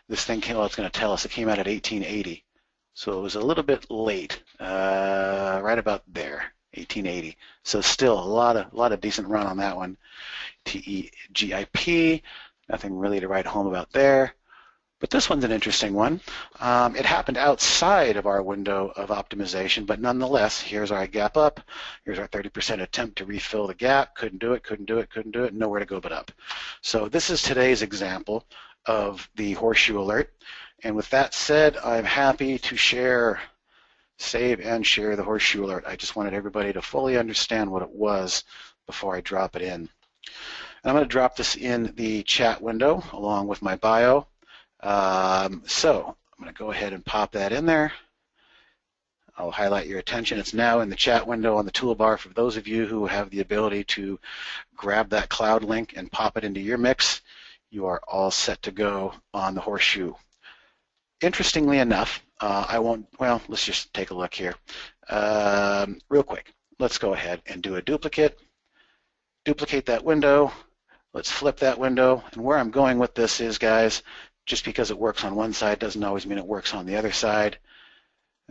this thing came, well, it's going to tell us it came out at 1880. So it was a little bit late, right about there, 1880. So still a lot of decent run on that one. TEGIP, nothing really to write home about there. But this one's an interesting one. It happened outside of our window of optimization, but nonetheless, here's our gap up. Here's our 30% attempt to refill the gap. Couldn't do it, nowhere to go but up. So this is today's example of the horseshoe alert. And with that said, I'm happy to save and share the horseshoe alert. I just wanted everybody to fully understand what it was before I drop it in. And I'm going to drop this in the chat window along with my bio. So I'm going to go ahead and pop that in there. I'll highlight your attention. It's now in the chat window on the toolbar for those of you who have the ability to grab that cloud link and pop it into your mix. You are all set to go on the horseshoe. Interestingly enough, let's just take a look here. Real quick, let's go ahead and do a duplicate that window. Let's flip that window. And where I'm going with this is, guys, just because it works on one side doesn't always mean it works on the other side.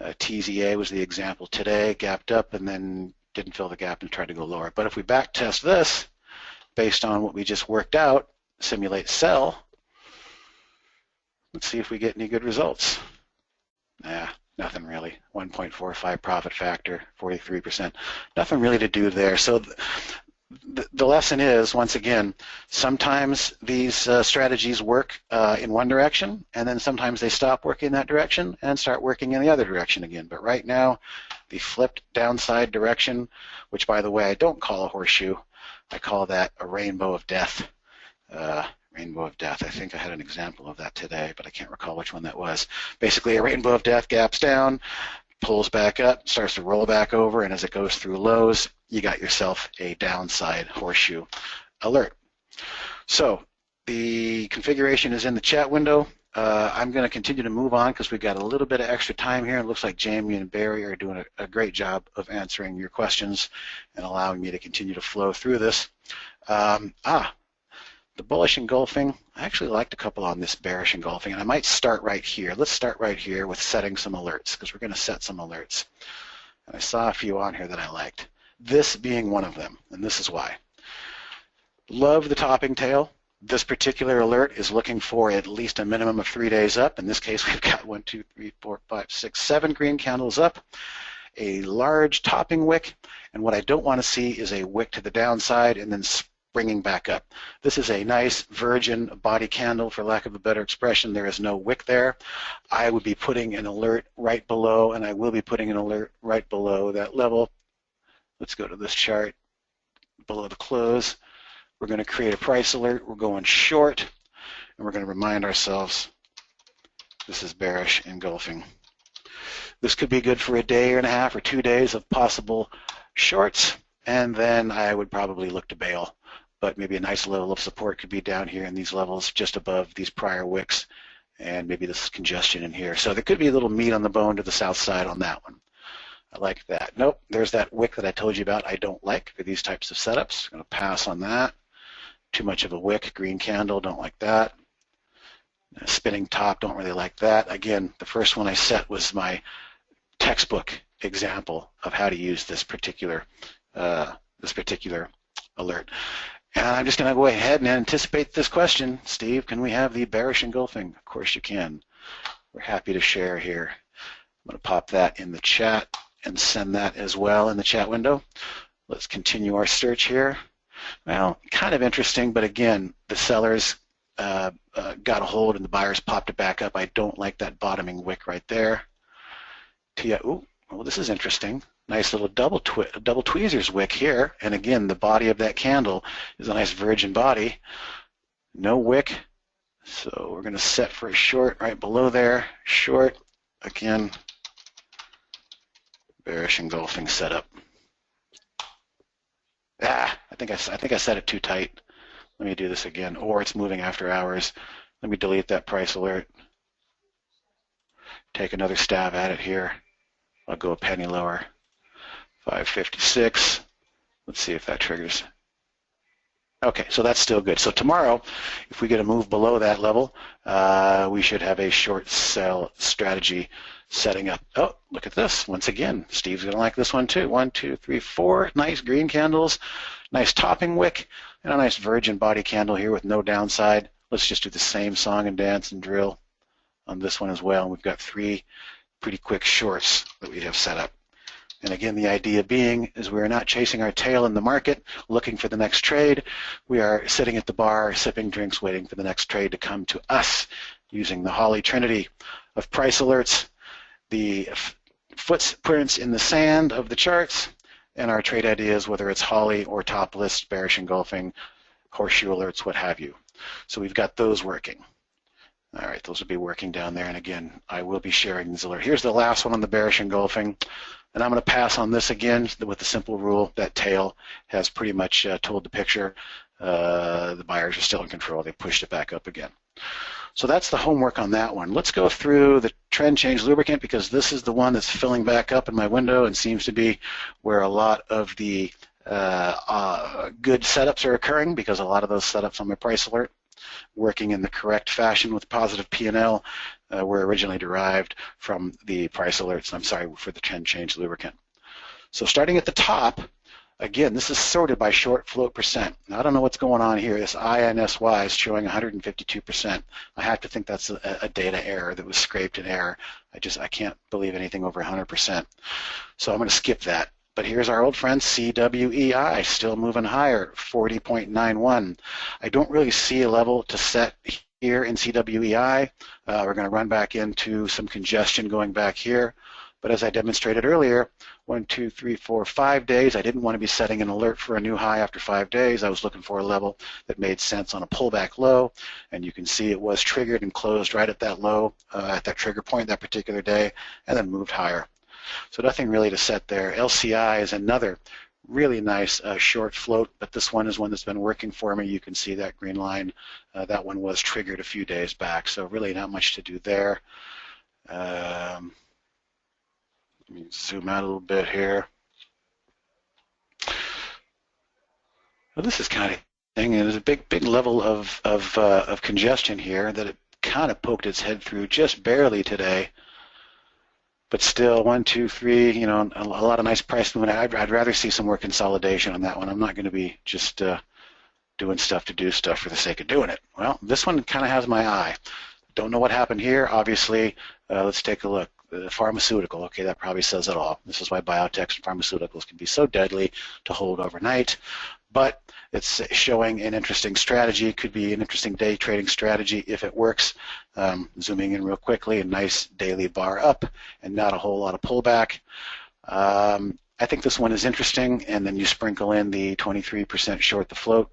TZA was the example today, gapped up and then didn't fill the gap and tried to go lower. But if we back test this based on what we just worked out, simulate sell, let's see if we get any good results. Nothing really. 1.45 profit factor, 43%. Nothing really to do there. So the lesson is, once again, sometimes these strategies work in one direction, and then sometimes they stop working in that direction and start working in the other direction again. But right now, the flipped downside direction, which, by the way, I don't call a horseshoe, I call that a rainbow of death. Rainbow of death. I think I had an example of that today, but I can't recall which one that was. Basically, a rainbow of death gaps down, pulls back up, starts to roll back over, and as it goes through lows, you got yourself a downside horseshoe alert. So the configuration is in the chat window. I'm going to continue to move on because we've got a little bit of extra time here. It looks like Jamie and Barry are doing a great job of answering your questions and allowing me to continue to flow through this. The bullish engulfing, I actually liked a couple on this bearish engulfing, and I might start right here. Let's start right here with setting some alerts, because we're going to set some alerts. And I saw a few on here that I liked, this being one of them, and this is why. Love the topping tail. This particular alert is looking for at least a minimum of 3 days up. In this case, we've got 1, 2, 3, 4, 5, 6, 7 green candles up, a large topping wick, and what I don't want to see is a wick to the downside and then bringing back up. This is a nice virgin body candle, for lack of a better expression. There is no wick there. I would be putting an alert right below, and I will be putting an alert right below that level. Let's go to this chart below the close. We're going to create a price alert. We're going short, and we're going to remind ourselves this is bearish engulfing. This could be good for a day and a half or 2 days of possible shorts, and then I would probably look to bail. But maybe a nice level of support could be down here in these levels just above these prior wicks, and maybe this congestion in here. So there could be a little meat on the bone to the south side on that one. I like that. Nope, there's that wick that I told you about I don't like for these types of setups. I'm going to pass on that. Too much of a wick, green candle, don't like that. Spinning top, don't really like that. Again, the first one I set was my textbook example of how to use this particular alert. And I'm just going to go ahead and anticipate this question. Steve, can we have the bearish engulfing? Of course you can. We're happy to share here. I'm going to pop that in the chat and send that as well in the chat window. Let's continue our search here. Well, kind of interesting, but again, the sellers got a hold and the buyers popped it back up. I don't like that bottoming wick right there. Ooh, well, this is interesting. Nice little double tweezers wick here, and again, the body of that candle is a nice virgin body. No wick, so we're going to set for a short right below there. Short, again, bearish engulfing setup. I think I set it too tight. Let me do this again, or it's moving after hours. Let me delete that price alert. Take another stab at it here. I'll go a penny lower. 556. Let's see if that triggers. Okay, so that's still good. So tomorrow, if we get a move below that level, we should have a short sell strategy setting up. Oh, look at this. Once again, Steve's going to like this one too. 1, 2, 3, 4 nice green candles, nice topping wick, and a nice virgin body candle here with no downside. Let's just do the same song and dance and drill on this one as well. And we've got 3 pretty quick shorts that we have set up. And again, the idea being is we are not chasing our tail in the market, looking for the next trade. We are sitting at the bar, sipping drinks, waiting for the next trade to come to us, using the Holly Trinity of price alerts, the footprints in the sand of the charts, and our trade ideas, whether it's Holly or top list, bearish engulfing, horseshoe alerts, what have you. So we've got those working. All right, those will be working down there. And again, I will be sharing these alerts. Here's the last one on the bearish engulfing. And I'm going to pass on this again with the simple rule that tail has pretty much told the picture. The buyers are still in control. They pushed it back up again. So that's the homework on that one. Let's go through the trend change lubricant because this is the one that's filling back up in my window and seems to be where a lot of the good setups are occurring because a lot of those setups on my price alert working in the correct fashion with positive P&L were originally derived from the price alerts, I'm sorry, for the trend change lubricant. So starting at the top, again, this is sorted by short float percent. Now, I don't know what's going on here. This INSY is showing 152%. I have to think that's a data error that was scraped in error. I can't believe anything over 100%. So I'm going to skip that. But here's our old friend CWEI, still moving higher, 40.91. I don't really see a level to set here in CWEI. We're going to run back into some congestion going back here. But as I demonstrated earlier, 1, 2, 3, 4, 5 days, I didn't want to be setting an alert for a new high after 5 days. I was looking for a level that made sense on a pullback low. And you can see it was triggered and closed right at that low, at that trigger point that particular day, and then moved higher. So nothing really to set there. LCI is another really nice short float, but this one is one that's been working for me. You can see that green line. That one was triggered a few days back, so really not much to do there. Let me zoom out a little bit here. Well, this is kind of thing. There's a big level of congestion here that it kind of poked its head through just barely today. But still, 1, 2, 3, you know, a lot of nice price movement. I'd rather see some more consolidation on that one. I'm not going to be just doing stuff to do stuff for the sake of doing it. Well, this one kind of has my eye. Don't know what happened here. Obviously, let's take a look. Pharmaceutical, okay, that probably says it all. This is why biotechs and pharmaceuticals can be so deadly to hold overnight. But it's showing an interesting strategy. Could be an interesting day trading strategy if it works. Zooming in real quickly, a nice daily bar up and not a whole lot of pullback. I think this one is interesting, and then you sprinkle in the 23% short the float.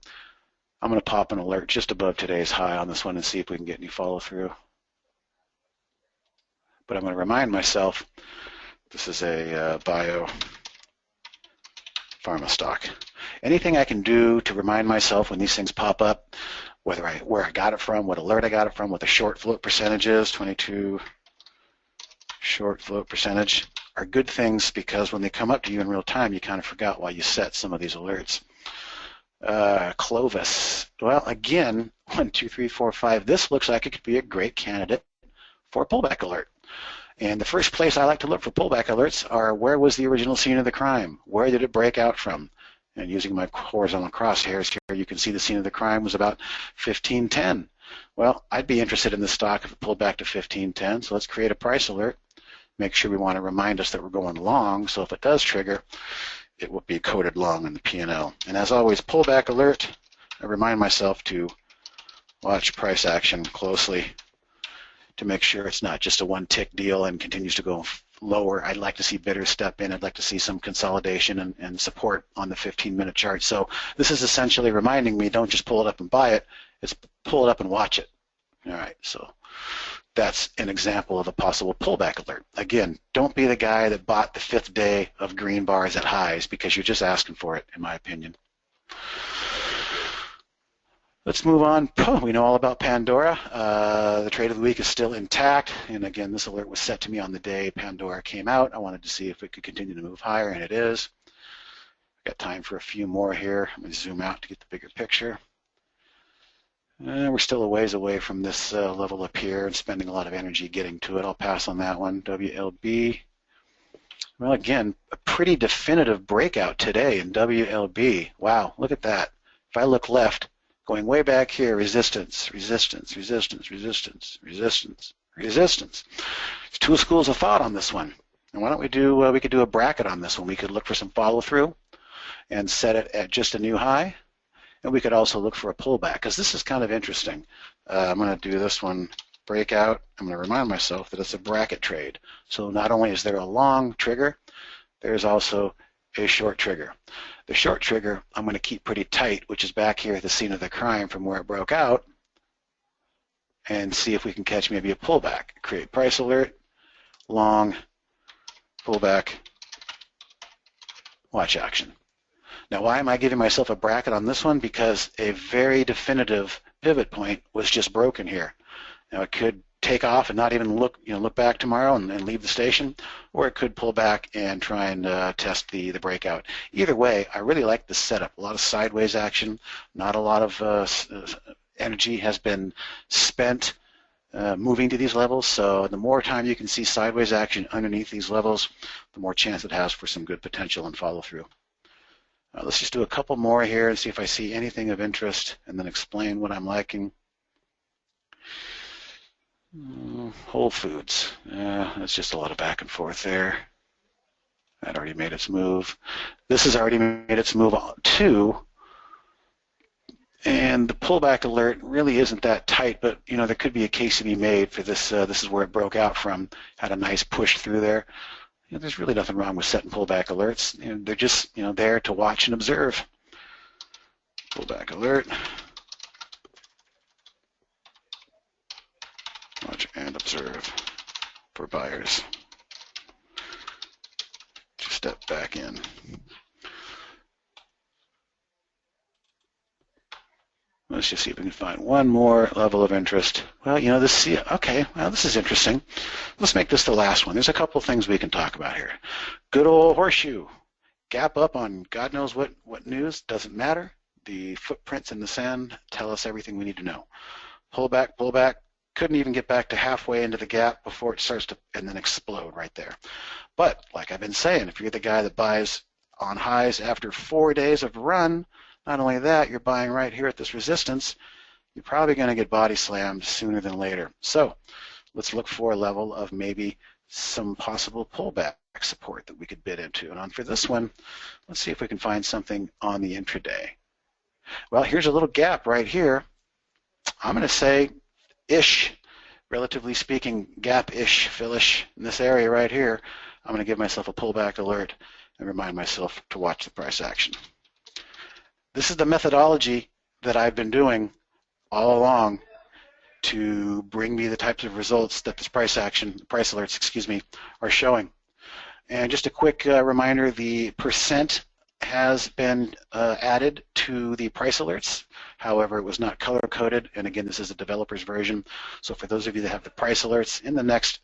I'm going to pop an alert just above today's high on this one and see if we can get any follow through. But I'm going to remind myself this is a bio pharma stock. Anything I can do to remind myself when these things pop up, where I got it from, what alert I got it from, what the short float percentage is, 22 short float percentage, are good things because when they come up to you in real time, you kind of forgot why you set some of these alerts. Clovis. Well, again, 1, 2, 3, 4, 5. This looks like it could be a great candidate for a pullback alert. And the first place I like to look for pullback alerts are where was the original scene of the crime? Where did it break out from? And using my horizontal crosshairs here, you can see the scene of the crime was about 1510. Well, I'd be interested in the stock if it pulled back to 1510. So let's create a price alert. Make sure we want to remind us that we're going long. So if it does trigger, it will be coded long in the P&L. And as always, pullback alert. I remind myself to watch price action closely to make sure it's not just a one-tick deal and continues to go lower. I'd like to see bidders step in. I'd like to see some consolidation and support on the 15-minute chart. So this is essentially reminding me, don't just pull it up and buy it. It's pull it up and watch it. All right, so that's an example of a possible pullback alert. Again, don't be the guy that bought the 5th day of green bars at highs because you're just asking for it, in my opinion. Let's move on. We know all about Pandora. The trade of the week is still intact. And again, this alert was set to me on the day Pandora came out. I wanted to see if it could continue to move higher, and it is. Got time for a few more here. I'm going to zoom out to get the bigger picture. We're still a ways away from this level up here and spending a lot of energy getting to it. I'll pass on that one. WLB. Well, again, a pretty definitive breakout today in WLB. Wow, look at that. If I look left, going way back here, resistance, resistance, resistance, resistance, resistance, resistance. There's two schools of thought on this one. And why don't we do, we could do a bracket on this one. We could look for some follow through and set it at just a new high. And we could also look for a pullback, because this is kind of interesting. I'm going to do this one breakout. I'm going to remind myself that it's a bracket trade. So not only is there a long trigger, there's also a short trigger. The short trigger I'm going to keep pretty tight, which is back here at the scene of the crime from where it broke out, and see if we can catch maybe a pullback. Create price alert, long, pullback, watch action. Now, why am I giving myself a bracket on this one? Because a very definitive pivot point was just broken here. Now, it could take off and not even look back tomorrow and leave the station, or it could pull back and try and test the breakout. Either way, I really like the setup. A lot of sideways action, not a lot of energy has been spent moving to these levels, so the more time you can see sideways action underneath these levels, the more chance it has for some good potential and follow through. Let's just do a couple more here and see if I see anything of interest, and then explain what I'm liking. Whole Foods. That's just a lot of back and forth there. That already made its move. This has already made its move too. And the pullback alert really isn't that tight, but there could be a case to be made for this. This is where it broke out from. Had a nice push through there. There's really nothing wrong with setting pullback alerts. They're just there to watch and observe. Pullback alert. Watch and observe for buyers. Just step back in. Let's just see if we can find one more level of interest. Well, this is interesting. Let's make this the last one. There's a couple of things we can talk about here. Good old horseshoe. Gap up on God knows what news, doesn't matter. The footprints in the sand tell us everything we need to know. Pullback, pullback. Couldn't even get back to halfway into the gap before it starts to and then explode right there. But like I've been saying, if you're the guy that buys on highs after 4 days of run, not only that, you're buying right here at this resistance, you're probably going to get body slammed sooner than later. So let's look for a level of maybe some possible pullback support that we could bid into. And on for this one, let's see if we can find something on the intraday. Well, here's a little gap right here. I'm going to say ish, relatively speaking, gap-ish, fill-ish in this area right here. I'm going to give myself a pullback alert and remind myself to watch the price action. This is the methodology that I've been doing all along to bring me the types of results that this price alerts, are showing. And just a quick reminder, the percent has been added to the price alerts. However, it was not color-coded, and again, this is a developer's version. So for those of you that have the price alerts in the next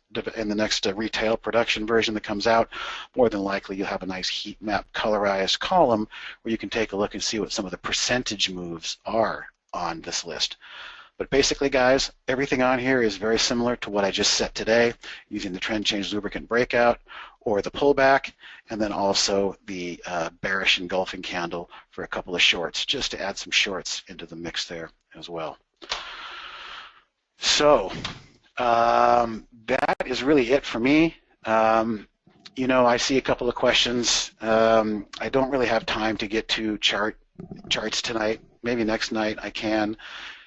retail production version that comes out, more than likely you'll have a nice heat map colorized column where you can take a look and see what some of the percentage moves are on this list. But basically, guys, everything on here is very similar to what I just set today, using the trend change lubricant breakout or the pullback, and then also the bearish engulfing candle for a couple of shorts, just to add some shorts into the mix there as well. So that is really it for me. I see a couple of questions. I don't really have time to get to charts tonight. Maybe next night I can.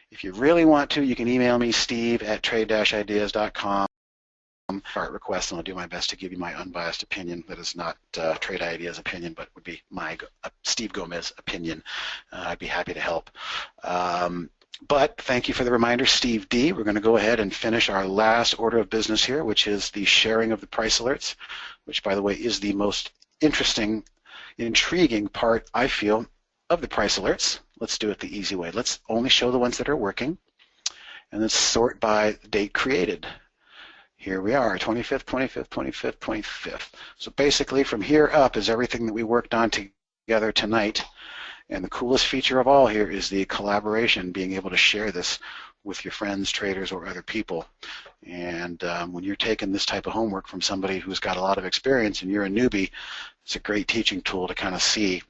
If you really want to, you can email me, steve@trade-ideas.com. Chart requests, and I'll do my best to give you my unbiased opinion. That is not Trade Ideas opinion, but would be my Steve Gomez opinion. I'd be happy to help. But thank you for the reminder, Steve D. We're going to go ahead and finish our last order of business here, which is the sharing of the price alerts, which, by the way, is the most interesting, intriguing part, I feel, of the price alerts. Let's do it the easy way. Let's only show the ones that are working, and let's sort by date created. Here we are, 25th, 25th, 25th, 25th. So basically from here up is everything that we worked on together tonight. And the coolest feature of all here is the collaboration, being able to share this with your friends, traders, or other people. And when you're taking this type of homework from somebody who's got a lot of experience and you're a newbie, it's a great teaching tool to kind of see,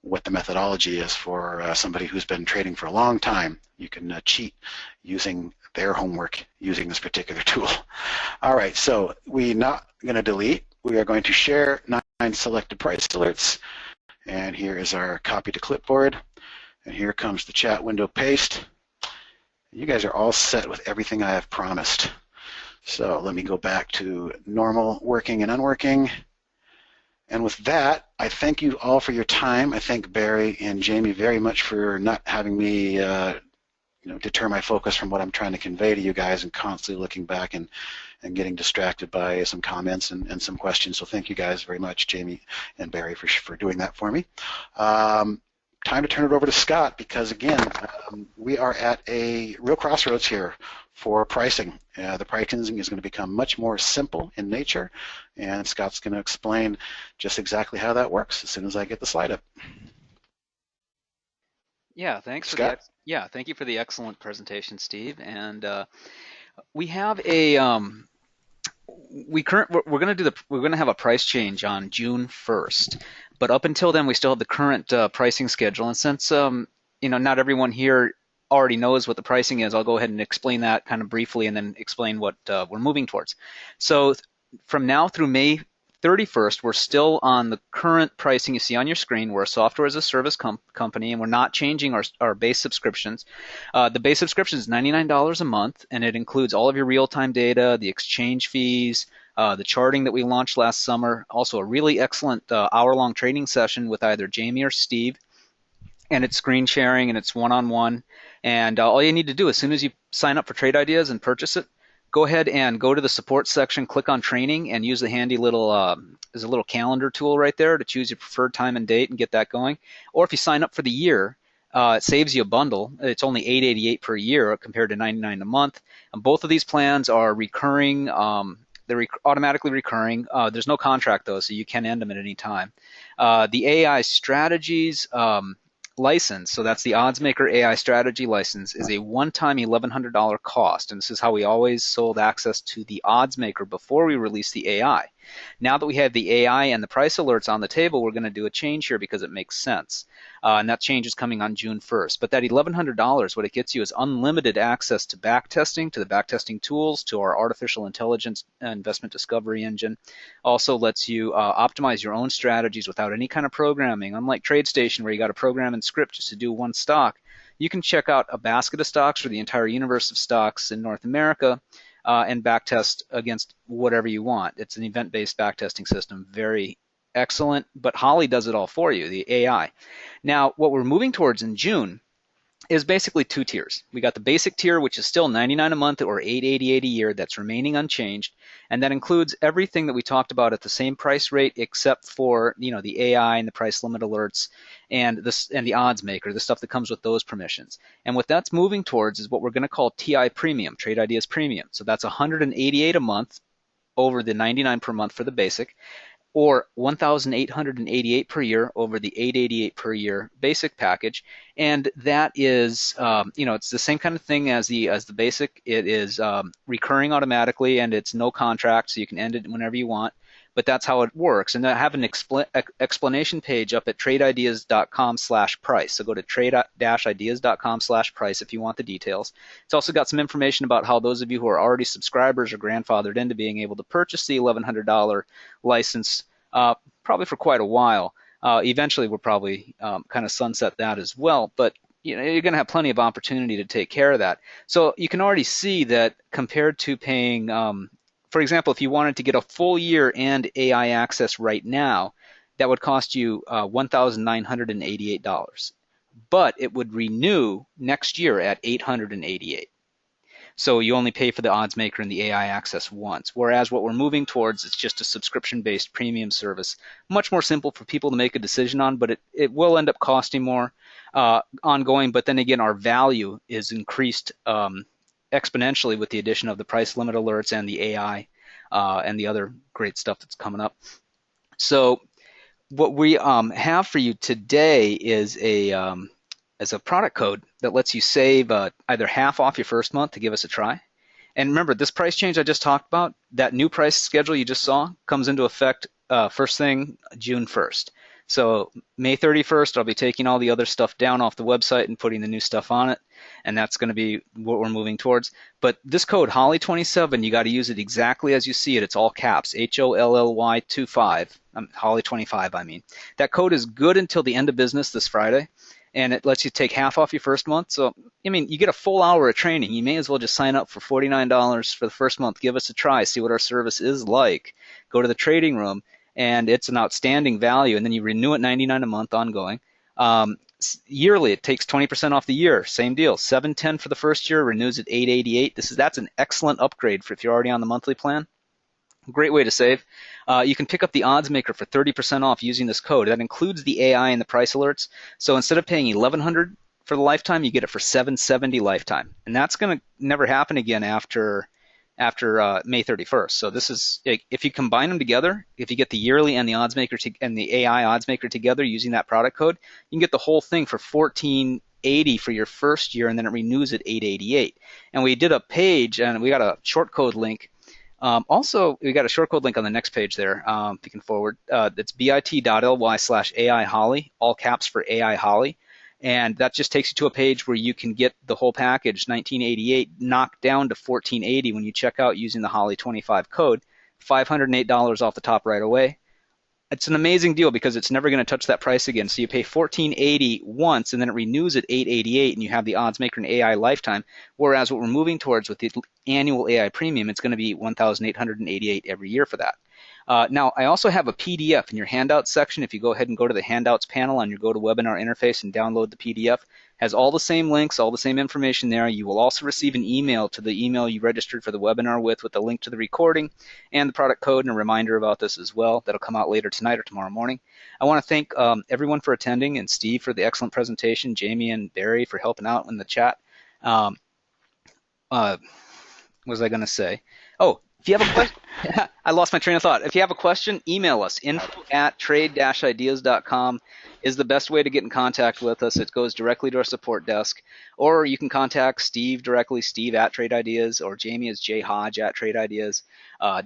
what the methodology is for somebody who's been trading for a long time. You can cheat using their homework using this particular tool. All right, so we're not going to delete. We are going to share 9 selected price alerts. And here is our copy to clipboard. And here comes the chat window paste. You guys are all set with everything I have promised. So let me go back to normal working and unworking. And with that, I thank you all for your time. I thank Barry and Jamie very much for not having me deter my focus from what I'm trying to convey to you guys and constantly looking back and getting distracted by some comments and some questions. So thank you guys very much, Jamie and Barry, for doing that for me. Time to turn it over to Scott because, again, we are at a real crossroads here for pricing. The pricing is going to become much more simple in nature, and Scott's going to explain just exactly how that works as soon as I get the slide up.
Yeah, thanks,
Scott?
thank you for the excellent presentation, Steve. And we have a we're going to have a price change on June 1st, but up until then we still have the current pricing schedule. And since not everyone here already knows what the pricing is, I'll go ahead and explain that kind of briefly and then explain what we're moving towards. So from now through May 31st, we're still on the current pricing you see on your screen. We're a software as a service company, and we're not changing our base subscriptions. The base subscription is $99 a month, and it includes all of your real-time data, the exchange fees, the charting that we launched last summer, also a really excellent hour-long training session with either Jamie or Steve, and it's screen sharing and it's one-on-one. And all you need to do as soon as you sign up for Trade Ideas and purchase it, go ahead and go to the support section, click on training, and use the handy little there's a little calendar tool right there to choose your preferred time and date and get that going. Or if you sign up for the year, it saves you a bundle. It's only $888 per year compared to $99 a month. And both of these plans are recurring. They're automatically recurring. There's no contract though, so you can end them at any time. The AI strategies license, so that's the OddsMaker AI strategy license, is a one-time $1,100 cost, and this is how we always sold access to the OddsMaker before we released the AI. Now that we have the AI and the price alerts on the table, we're going to do a change here because it makes sense. And that change is coming on June 1st. But that $1,100, what it gets you is unlimited access to backtesting, to the backtesting tools, to our artificial intelligence investment discovery engine. Also lets you optimize your own strategies without any kind of programming. Unlike TradeStation, where you got to program and script just to do one stock, you can check out a basket of stocks for the entire universe of stocks in North America and backtest against whatever you want. It's an event-based backtesting system, very excellent, but Holly does it all for you, the AI. Now, what we're moving towards in June is basically 2 tiers. We got the basic tier, which is still $99 a month or $888 a year. That's remaining unchanged, and that includes everything that we talked about at the same price rate, except for the AI and the price limit alerts and the odds maker, the stuff that comes with those permissions. And what that's moving towards is what we're going to call TI Premium, Trade Ideas Premium. So that's $188 a month over the $99 per month for the basic, or $1,888 per year over the $888 per year basic package. And that is, it's the same kind of thing as the basic. It is recurring automatically, and it's no contract, so you can end it whenever you want. But that's how it works. And I have an explanation page up at TradeIdeas.com/price. So go to trade-ideas.com/price if you want the details. It's also got some information about how those of you who are already subscribers are grandfathered into being able to purchase the $1,100 license probably for quite a while. Eventually, we'll probably kind of sunset that as well. But you're going to have plenty of opportunity to take care of that. So you can already see that compared to paying for example, if you wanted to get a full year and AI access right now, that would cost you $1,988. But it would renew next year at $888. So you only pay for the odds maker and the AI access once. Whereas what we're moving towards is just a subscription-based premium service. Much more simple for people to make a decision on, but it will end up costing more ongoing. But then again, our value is increased exponentially with the addition of the price limit alerts and the AI and the other great stuff that's coming up. So what we have for you today is a product code that lets you save either half off your first month to give us a try. And remember, this price change I just talked about, that new price schedule you just saw, comes into effect first thing June 1st. So May 31st, I'll be taking all the other stuff down off the website and putting the new stuff on it, and that's going to be what we're moving towards. But this code, Holly27, you got to use it exactly as you see it. It's all caps, HOLLY 25, Holly 25, I mean. That code is good until the end of business this Friday, and it lets you take half off your first month. So, I mean, you get a full hour of training. You may as well just sign up for $49 for the first month. Give us a try, see what our service is like. Go to the trading room, and it's an outstanding value. And then you renew it $99 a month ongoing. Yearly, it takes 20% off the year. Same deal, $710 for the first year, renews at $888. That's an excellent upgrade for if you're already on the monthly plan. Great way to save. You can pick up the odds maker for 30% off using this code. That includes the AI and the price alerts. So instead of paying $1,100 for the lifetime, you get it for $770 lifetime, and that's going to never happen again after May 31st. So this is, if you combine them together, if you get the yearly and the odds maker and the AI odds maker together using that product code, you can get the whole thing for $1,480 for your first year, and then it renews at $888. And we did a page, and we got a short code link. Also, we got a short code link on the next page there, if you can forward. It's bit.ly/AI Holly, all caps for AI Holly. And that just takes you to a page where you can get the whole package, 1988, knocked down to 1480 when you check out using the Holly 25 code, $508 off the top right away. It's an amazing deal because it's never going to touch that price again. So you pay $1,480 once, and then it renews at $888, and you have the odds maker and AI lifetime. Whereas what we're moving towards with the annual AI premium, it's going to be $1,888 every year for that. Now, I also have a PDF in your handouts section. If you go ahead and go to the handouts panel on your GoToWebinar interface and download the PDF, has all the same links, all the same information there. You will also receive an email to the email you registered for the webinar with the link to the recording and the product code and a reminder about this as well. That'll come out later tonight or tomorrow morning. I want to thank everyone for attending, and Steve for the excellent presentation, Jamie and Barry for helping out in the chat. What was I going to say? Oh, if you have a question, I lost my train of thought. If you have a question, email us. info@trade-ideas.com is the best way to get in contact with us. It goes directly to our support desk. Or you can contact Steve directly, Steve at Trade Ideas, or Jamie is J Hodge at Trade Ideas.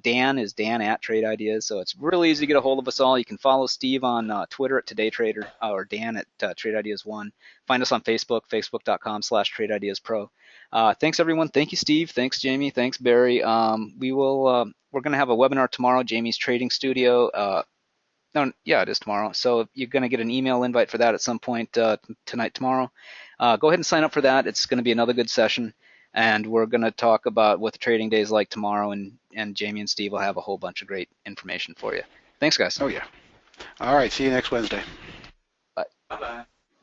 Dan is Dan at Trade Ideas. So it's really easy to get a hold of us all. You can follow Steve on Twitter at Today Trader, or Dan at Trade Ideas 1. Find us on Facebook, facebook.com/Trade Ideas Pro. Thanks everyone. Thank you, Steve. Thanks, Jamie. Thanks, Barry. We're going to have a webinar tomorrow, Jamie's Trading Studio. No, yeah, it is tomorrow. So you're going to get an email invite for that at some point tonight, tomorrow. Go ahead and sign up for that. It's going to be another good session, and we're going to talk about what the trading day is like tomorrow, and Jamie and Steve will have a whole bunch of great information for you. Thanks, guys.
Oh, yeah. All right. See you next Wednesday.
Bye.
Bye-bye.